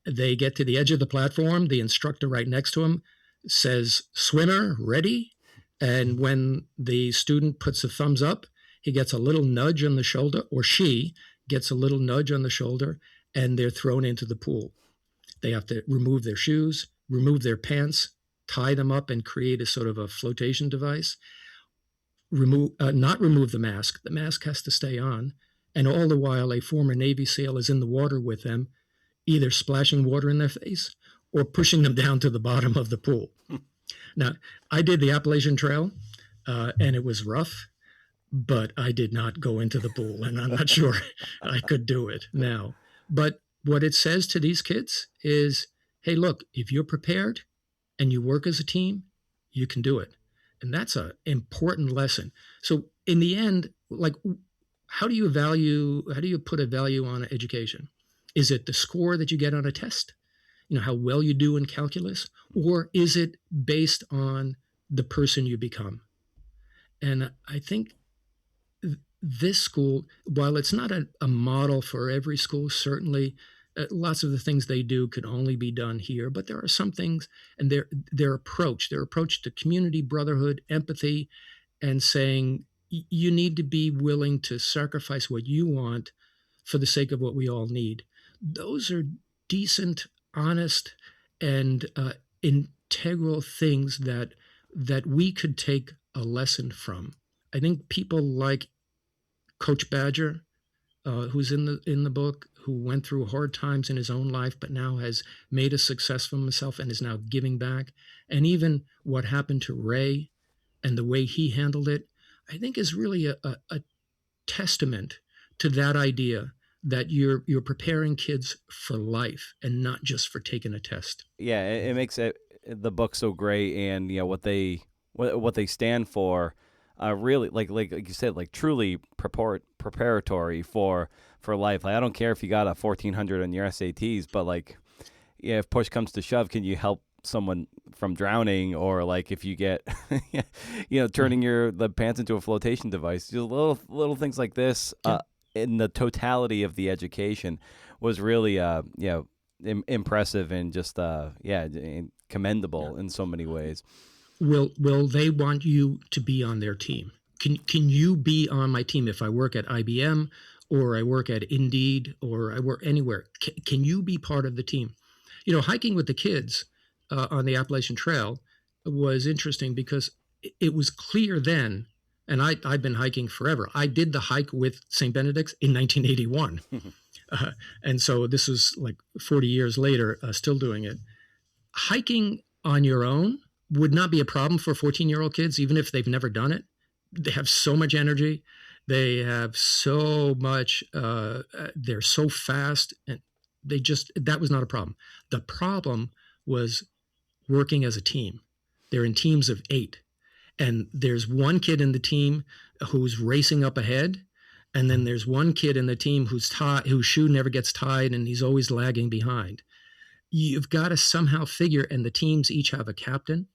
They get to the edge of the platform. The instructor right next to them says, "Swimmer, ready?" And when the student puts a thumbs up, he gets a little nudge on the shoulder, or she gets a little nudge on the shoulder, and they're thrown into the pool. They have to remove their shoes, remove their pants, tie them up, and create a sort of a flotation device. Not remove the mask. The mask has to stay on. And all the while, a former Navy SEAL is in the water with them, either splashing water in their face or pushing them down to the bottom of the pool. Now, I did the Appalachian Trail, and it was rough, but I did not go into the pool, and I'm not sure I could do it now. But what it says to these kids is, hey, look, if you're prepared and you work as a team, you can do it. And that's an important lesson. So in the end, like, how do you put a value on education? Is it the score that you get on a test? How well you do in calculus? Or is it based on the person you become? And I think this school, while it's not a model for every school, certainly lots of the things they do could only be done here, but there are some things, and their approach to community, brotherhood, empathy, and saying you need to be willing to sacrifice what you want for the sake of what we all need. Those are decent, honest, and integral things that we could take a lesson from. I think people like Coach Badger, who's in the book, who went through hard times in his own life, but now has made a success for himself and is now giving back. And even what happened to Ray and the way he handled it, I think is really a testament to that idea that you're preparing kids for life and not just for taking a test. Yeah, it makes the book so great, and what they stand for. really like you said, like truly preparatory for life. Like I don't care if you got a 1400 on your SATs, but like, yeah, if push comes to shove, can you help someone from drowning, or like if you get, turning the pants into a flotation device, just little things like this. In the totality of the education was really, impressive and just, commendable in so many ways. Will they want you to be on their team? Can you be on my team if I work at IBM or I work at Indeed or I work anywhere? Can you be part of the team? Hiking with the kids on the Appalachian Trail was interesting because it was clear then, and I've been hiking forever. I did the hike with St. Benedict's in 1981. And so this was like 40 years later, still doing it. Hiking on your own would not be a problem for 14-year-old kids, even if they've never done it. They have so much energy. They have so much, they're so fast, and that was not a problem. The problem was working as a team. They're in teams of 8. And there's one kid in the team who's racing up ahead. And then there's one kid in the team whose shoe never gets tied and he's always lagging behind. You've got to somehow figure, and the teams each have a captain,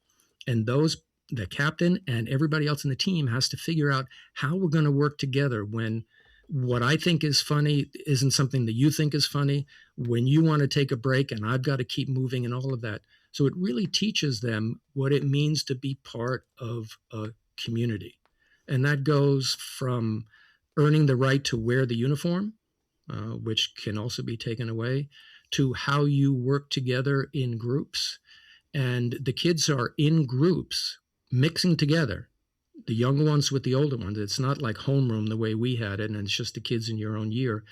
and the captain and everybody else in the team has to figure out how we're going to work together when what I think is funny isn't something that you think is funny, when you want to take a break and I've got to keep moving and all of that. So it really teaches them what it means to be part of a community. And that goes from earning the right to wear the uniform, which can also be taken away, to how you work together in groups. And the kids are in groups mixing together, the young ones with the older ones. It's not like homeroom the way we had it, and it's just the kids in your own year.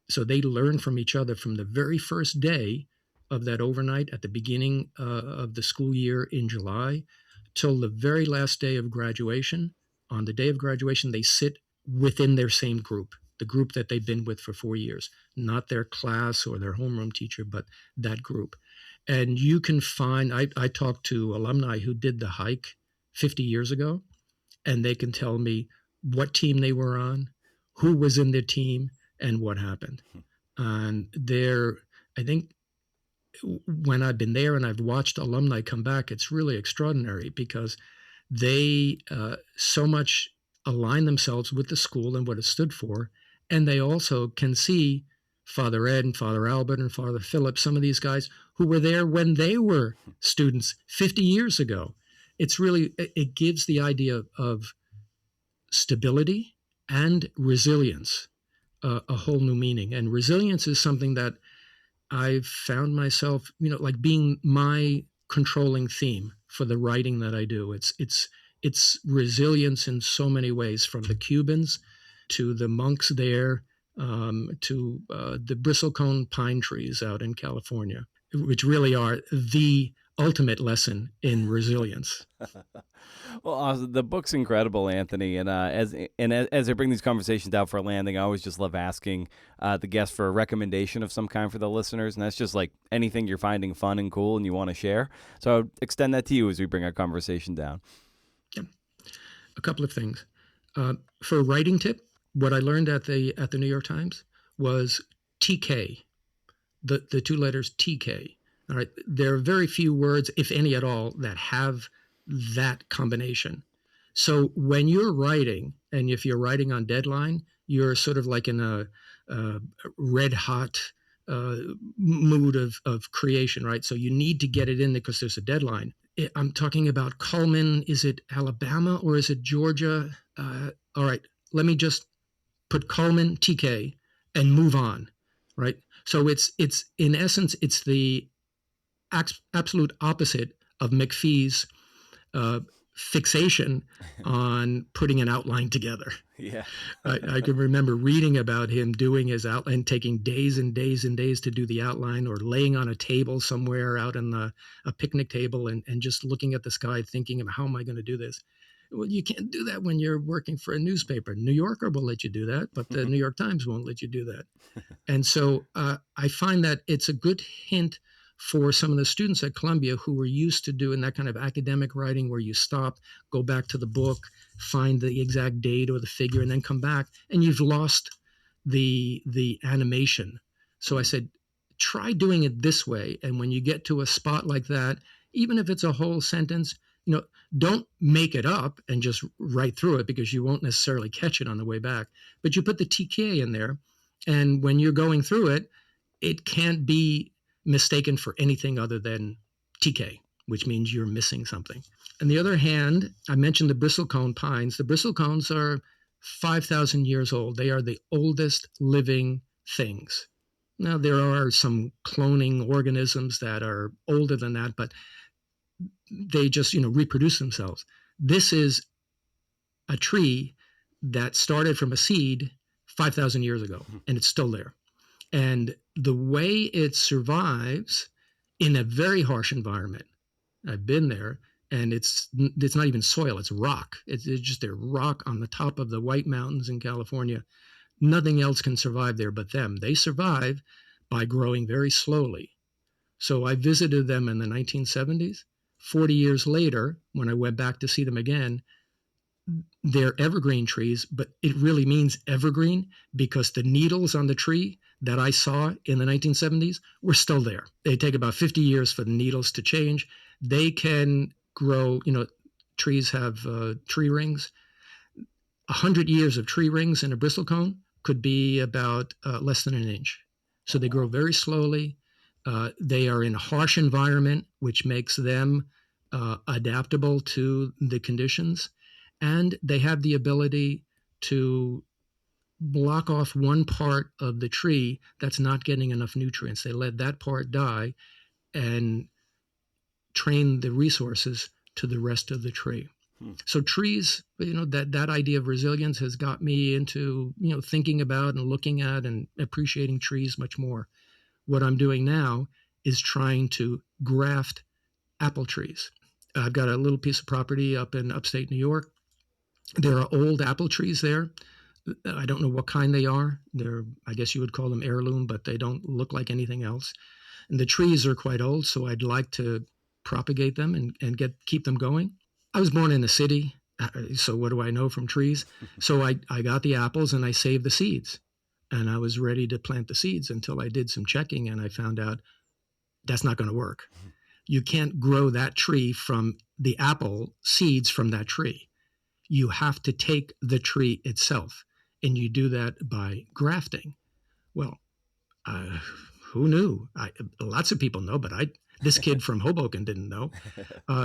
So they learn from each other from the very first day of that overnight at the beginning of the school year in July till the very last day of graduation. On the day of graduation, they sit within their same group, the group that they've been with for 4 years, not their class or their homeroom teacher, but that group. And you can find, I talked to alumni who did the hike 50 years ago, and they can tell me what team they were on, who was in their team, and what happened. And I think when I've been there and I've watched alumni come back, it's really extraordinary because they so much align themselves with the school and what it stood for. And they also can see Father Ed and Father Albert and Father Philip, some of these guys who were there when they were students 50 years ago. It gives the idea of stability and resilience a whole new meaning. And resilience is something that I've found myself, like being my controlling theme for the writing that I do. It's resilience in so many ways, from the Cubans to the monks there, to the bristlecone pine trees out in California, which really are the ultimate lesson in resilience. Well, the book's incredible, Anthony. And as I bring these conversations out for a landing, I always just love asking the guests for a recommendation of some kind for the listeners. And that's just like anything you're finding fun and cool and you want to share. So I'll extend that to you as we bring our conversation down. Yeah. A couple of things. For a writing tip, what I learned at the New York Times was TK, the 2 letters TK. All right. There are very few words, if any at all, that have that combination. So when you're writing, and if you're writing on deadline, you're sort of like in a red hot mood of creation, right? So you need to get it in there because there's a deadline. I'm talking about Cullman. Is it Alabama or is it Georgia? All right, let me just put Cullman, TK, and move on, right? So it's in essence, it's the absolute opposite of McPhee's fixation on putting an outline together. Yeah. I can remember reading about him doing his outline, taking days and days and days to do the outline, or laying on a table somewhere out in a picnic table and just looking at the sky thinking of how am I going to do this? Well, you can't do that when you're working for a newspaper. New Yorker will let you do that, but the New York Times won't let you do that. And so I find that it's a good hint for some of the students at Columbia who were used to doing that kind of academic writing where you stop, go back to the book, find the exact date or the figure, and then come back, and you've lost the animation. So I said, try doing it this way. And when you get to a spot like that, even if it's a whole sentence, don't make it up and just write through it, because you won't necessarily catch it on the way back. But you put the TK in there, and when you're going through it, it can't be mistaken for anything other than TK, which means you're missing something. On the other hand, I mentioned the bristlecone pines. The bristlecones are 5,000 years old. They are the oldest living things. Now, there are some cloning organisms that are older than that, but they just, reproduce themselves. This is a tree that started from a seed 5,000 years ago, and it's still there. And the way it survives in a very harsh environment, I've been there, and it's not even soil, it's rock. It's just a rock on the top of the White Mountains in California. Nothing else can survive there but them. They survive by growing very slowly. So I visited them in the 1970s. 40 years later, when I went back to see them again, they're evergreen trees, but it really means evergreen because the needles on the tree that I saw in the 1970s were still there. They take about 50 years for the needles to change. They can grow, trees have tree rings. 100 years of tree rings in a bristlecone could be about less than an inch. So they grow very slowly. They are in a harsh environment, which makes them adaptable to the conditions. And they have the ability to block off one part of the tree that's not getting enough nutrients. They let that part die and train the resources to the rest of the tree. So trees, that idea of resilience has got me into, thinking about and looking at and appreciating trees much more. What I'm doing now is trying to graft apple trees. I've got a little piece of property up in upstate New York. There are old apple trees there. I don't know what kind they are. I guess you would call them heirloom, but they don't look like anything else. And the trees are quite old, so I'd like to propagate them and keep them going. I was born in the city, so what do I know from trees? So I got the apples and I saved the seeds. And I was ready to plant the seeds until I did some checking and I found out that's not going to work. You can't grow that tree from the apple seeds from that tree. You have to take the tree itself, and you do that by grafting. Well, who knew? Lots of people know, but this kid from Hoboken didn't know.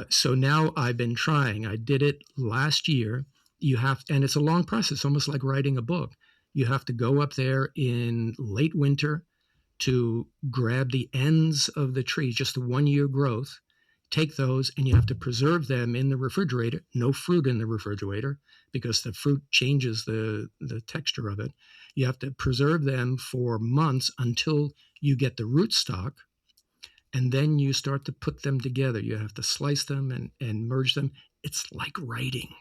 So now I've been trying. I did it last year. And it's a long process, almost like writing a book. You have to go up there in late winter to grab the ends of the tree, just the 1 year growth, take those, and you have to preserve them in the refrigerator. No fruit in the refrigerator because the fruit changes the texture of it. You have to preserve them for months until you get the rootstock, and then you start to put them together. You have to slice them and merge them. It's like writing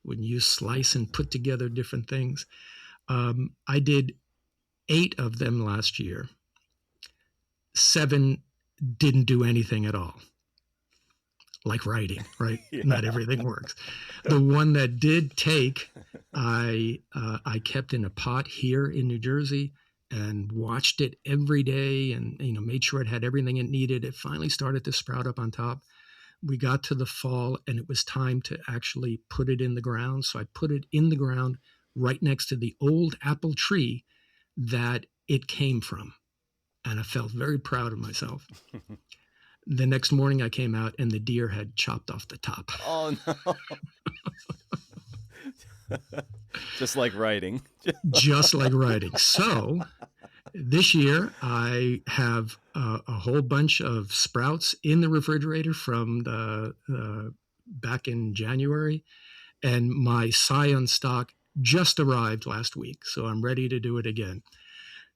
when you slice and put together different things. I did 8 of them last year. 7 didn't do anything at all. Like writing, right? Yeah. Not everything works. The one that did take, I kept in a pot here in New Jersey and watched it every day and made sure it had everything it needed. It finally started to sprout up on top. We got to the fall and it was time to actually put it in the ground. So I put it in the ground right next to the old apple tree that it came from. And I felt very proud of myself. The next morning I came out and the deer had chopped off the top. Oh, no. Just like writing. Just like writing. So this year I have a whole bunch of sprouts in the refrigerator from back in January. And my scion stock just arrived last week. So I'm ready to do it again.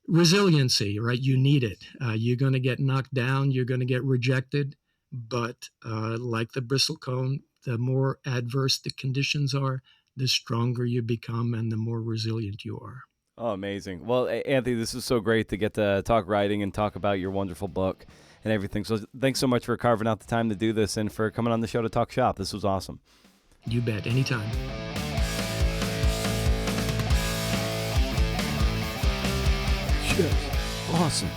Resiliency, right? You need it. You're going to get knocked down. You're going to get rejected. But like the bristlecone, the more adverse the conditions are, the stronger you become and the more resilient you are. Oh, amazing. Well, Anthony, this is so great to get to talk writing and talk about your wonderful book and everything. So thanks so much for carving out the time to do this and for coming on the show to talk shop. This was awesome. You bet. Anytime. Yes. Awesome.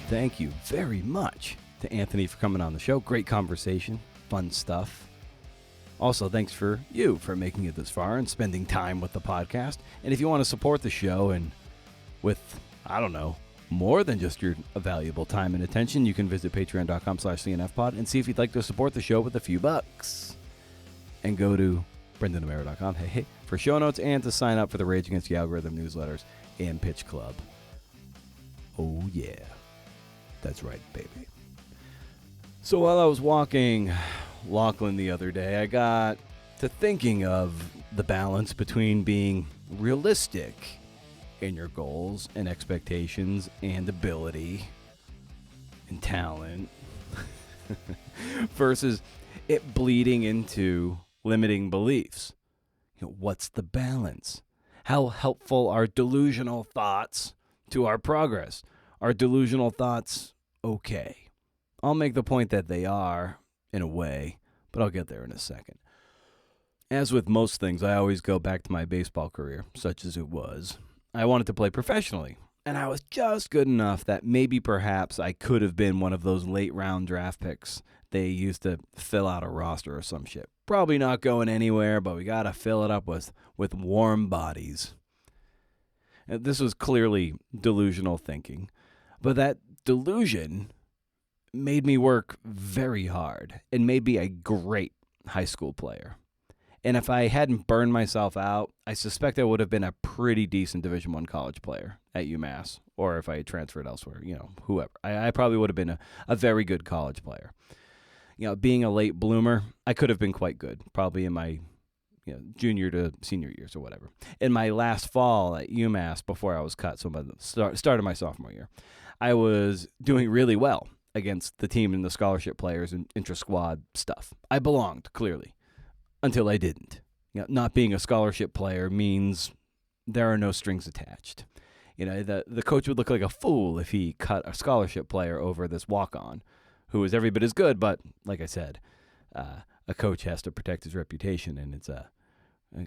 Thank you very much to Anthony for coming on the show. Great conversation. Fun stuff. Also, thanks for you for making it this far and spending time with the podcast. And if you want to support the show and with, I don't know, more than just your valuable time and attention, you can visit patreon.com/cnfpod and see if you'd like to support the show with a few bucks. And go to brendanamero.com for show notes and to sign up for the Rage Against the Algorithm newsletters and Pitch Club. Oh, yeah. That's right, baby. So while I was walking Lachlan the other day, I got to thinking of the balance between being realistic in your goals and expectations and ability and talent versus it bleeding into limiting beliefs. What's the balance? How helpful are delusional thoughts to our progress? Are delusional thoughts okay? I'll make the point that they are, in a way, but I'll get there in a second. As with most things, I always go back to my baseball career, such as it was. I wanted to play professionally, and I was just good enough that maybe perhaps I could have been one of those late-round draft picks they used to fill out a roster or some shit. Probably not going anywhere, but we got to fill it up with warm bodies. This was clearly delusional thinking, but that delusion made me work very hard and made me a great high school player. And if I hadn't burned myself out, I suspect I would have been a pretty decent Division I college player at UMass, or if I had transferred elsewhere, whoever. I probably would have been a very good college player. Being a late bloomer, I could have been quite good, probably in my junior to senior years or whatever. In my last fall at UMass, before I was cut, so by the start of my sophomore year, I was doing really well against the team and the scholarship players and intra-squad stuff. I belonged, clearly, until I didn't. Not being a scholarship player means there are no strings attached. The coach would look like a fool if he cut a scholarship player over this walk-on who is every bit as good, but like I said, a coach has to protect his reputation, and it's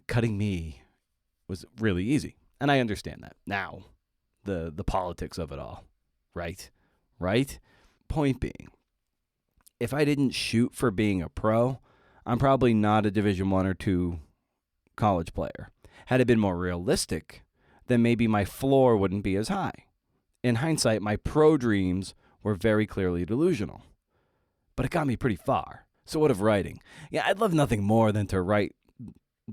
cutting me was really easy. And I understand that. Now, the politics of it all, right? Point being, if I didn't shoot for being a pro, I'm probably not a Division I or II college player. Had it been more realistic, then maybe my floor wouldn't be as high. In hindsight, my pro dreams were very clearly delusional. But it got me pretty far. So what of writing? I'd love nothing more than to write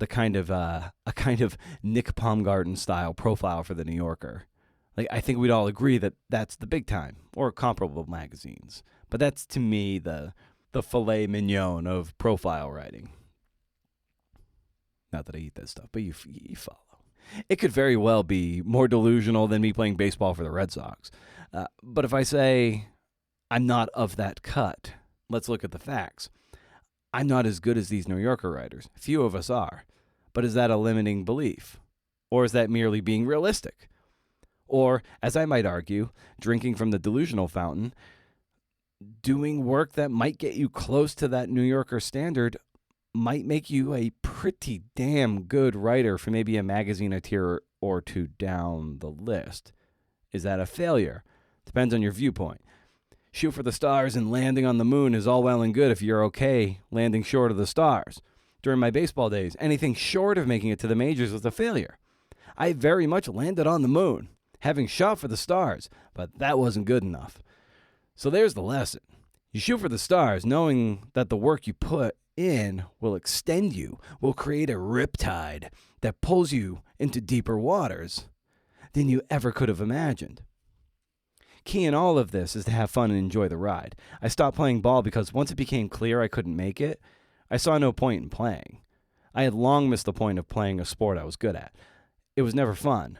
a kind of Nick Baumgarten style profile for the New Yorker. I think we'd all agree that that's the big time, or comparable magazines. But that's, to me, the filet mignon of profile writing. Not that I eat that stuff, but you follow. It could very well be more delusional than me playing baseball for the Red Sox. But if I say I'm not of that cut, let's look at the facts. I'm not as good as these New Yorker writers. Few of us are. But is that a limiting belief? Or is that merely being realistic? Or, as I might argue, drinking from the delusional fountain, doing work that might get you close to that New Yorker standard might make you a pretty damn good writer for maybe a magazine a tier or two down the list. Is that a failure? Depends on your viewpoint. Shoot for the stars and landing on the moon is all well and good if you're okay landing short of the stars. During my baseball days, anything short of making it to the majors was a failure. I very much landed on the moon, having shot for the stars, but that wasn't good enough. So there's the lesson. You shoot for the stars knowing that the work you put in will extend you, will create a riptide that pulls you into deeper waters than you ever could have imagined. Key in all of this is to have fun and enjoy the ride. I stopped playing ball because once it became clear I couldn't make it, I saw no point in playing. I had long missed the point of playing a sport I was good at. It was never fun.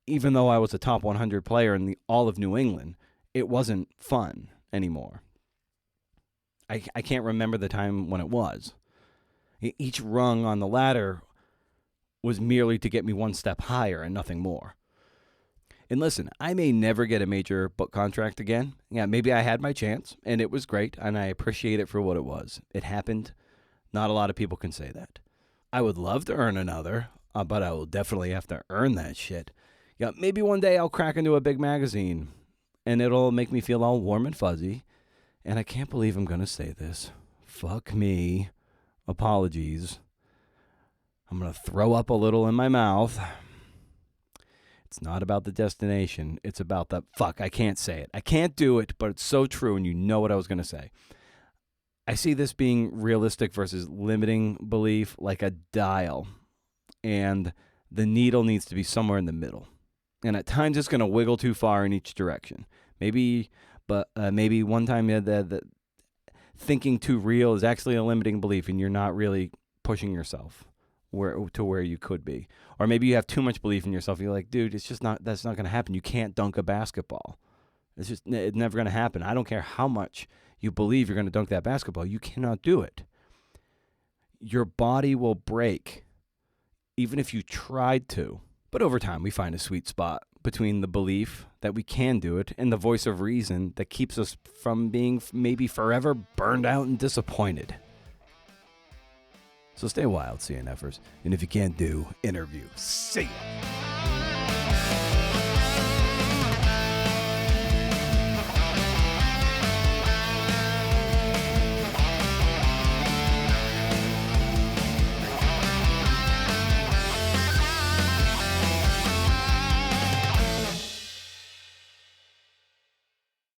Even though I was a top 100 player in all of New England, it wasn't fun anymore. I can't remember the time when it was. Each rung on the ladder was merely to get me one step higher and nothing more. And listen, I may never get a major book contract again. Yeah, maybe I had my chance, and it was great, and I appreciate it for what it was. It happened. Not a lot of people can say that. I would love to earn another, but I will definitely have to earn that shit. Yeah, maybe one day I'll crack into a big magazine, and it'll make me feel all warm and fuzzy. And I can't believe I'm going to say this. Fuck me. Apologies. I'm going to throw up a little in my mouth. It's not about the destination. It's about the... Fuck, I can't say it. I can't do it, but it's so true, and you know what I was going to say. I see this being realistic versus limiting belief like a dial, and the needle needs to be somewhere in the middle. And at times it's going to wiggle too far in each direction. Maybe one time the thinking too real is actually a limiting belief, and you're not really pushing yourself to where you could be. Or maybe you have too much belief in yourself. You're like, dude, that's not going to happen. You can't dunk a basketball. It's never going to happen. I don't care how much you believe you're going to dunk that basketball. You cannot do it. Your body will break, even if you tried to. But over time, we find a sweet spot between the belief that we can do it and the voice of reason that keeps us from being maybe forever burned out and disappointed. So stay wild, CNFers. And if you can't do, interview. See ya.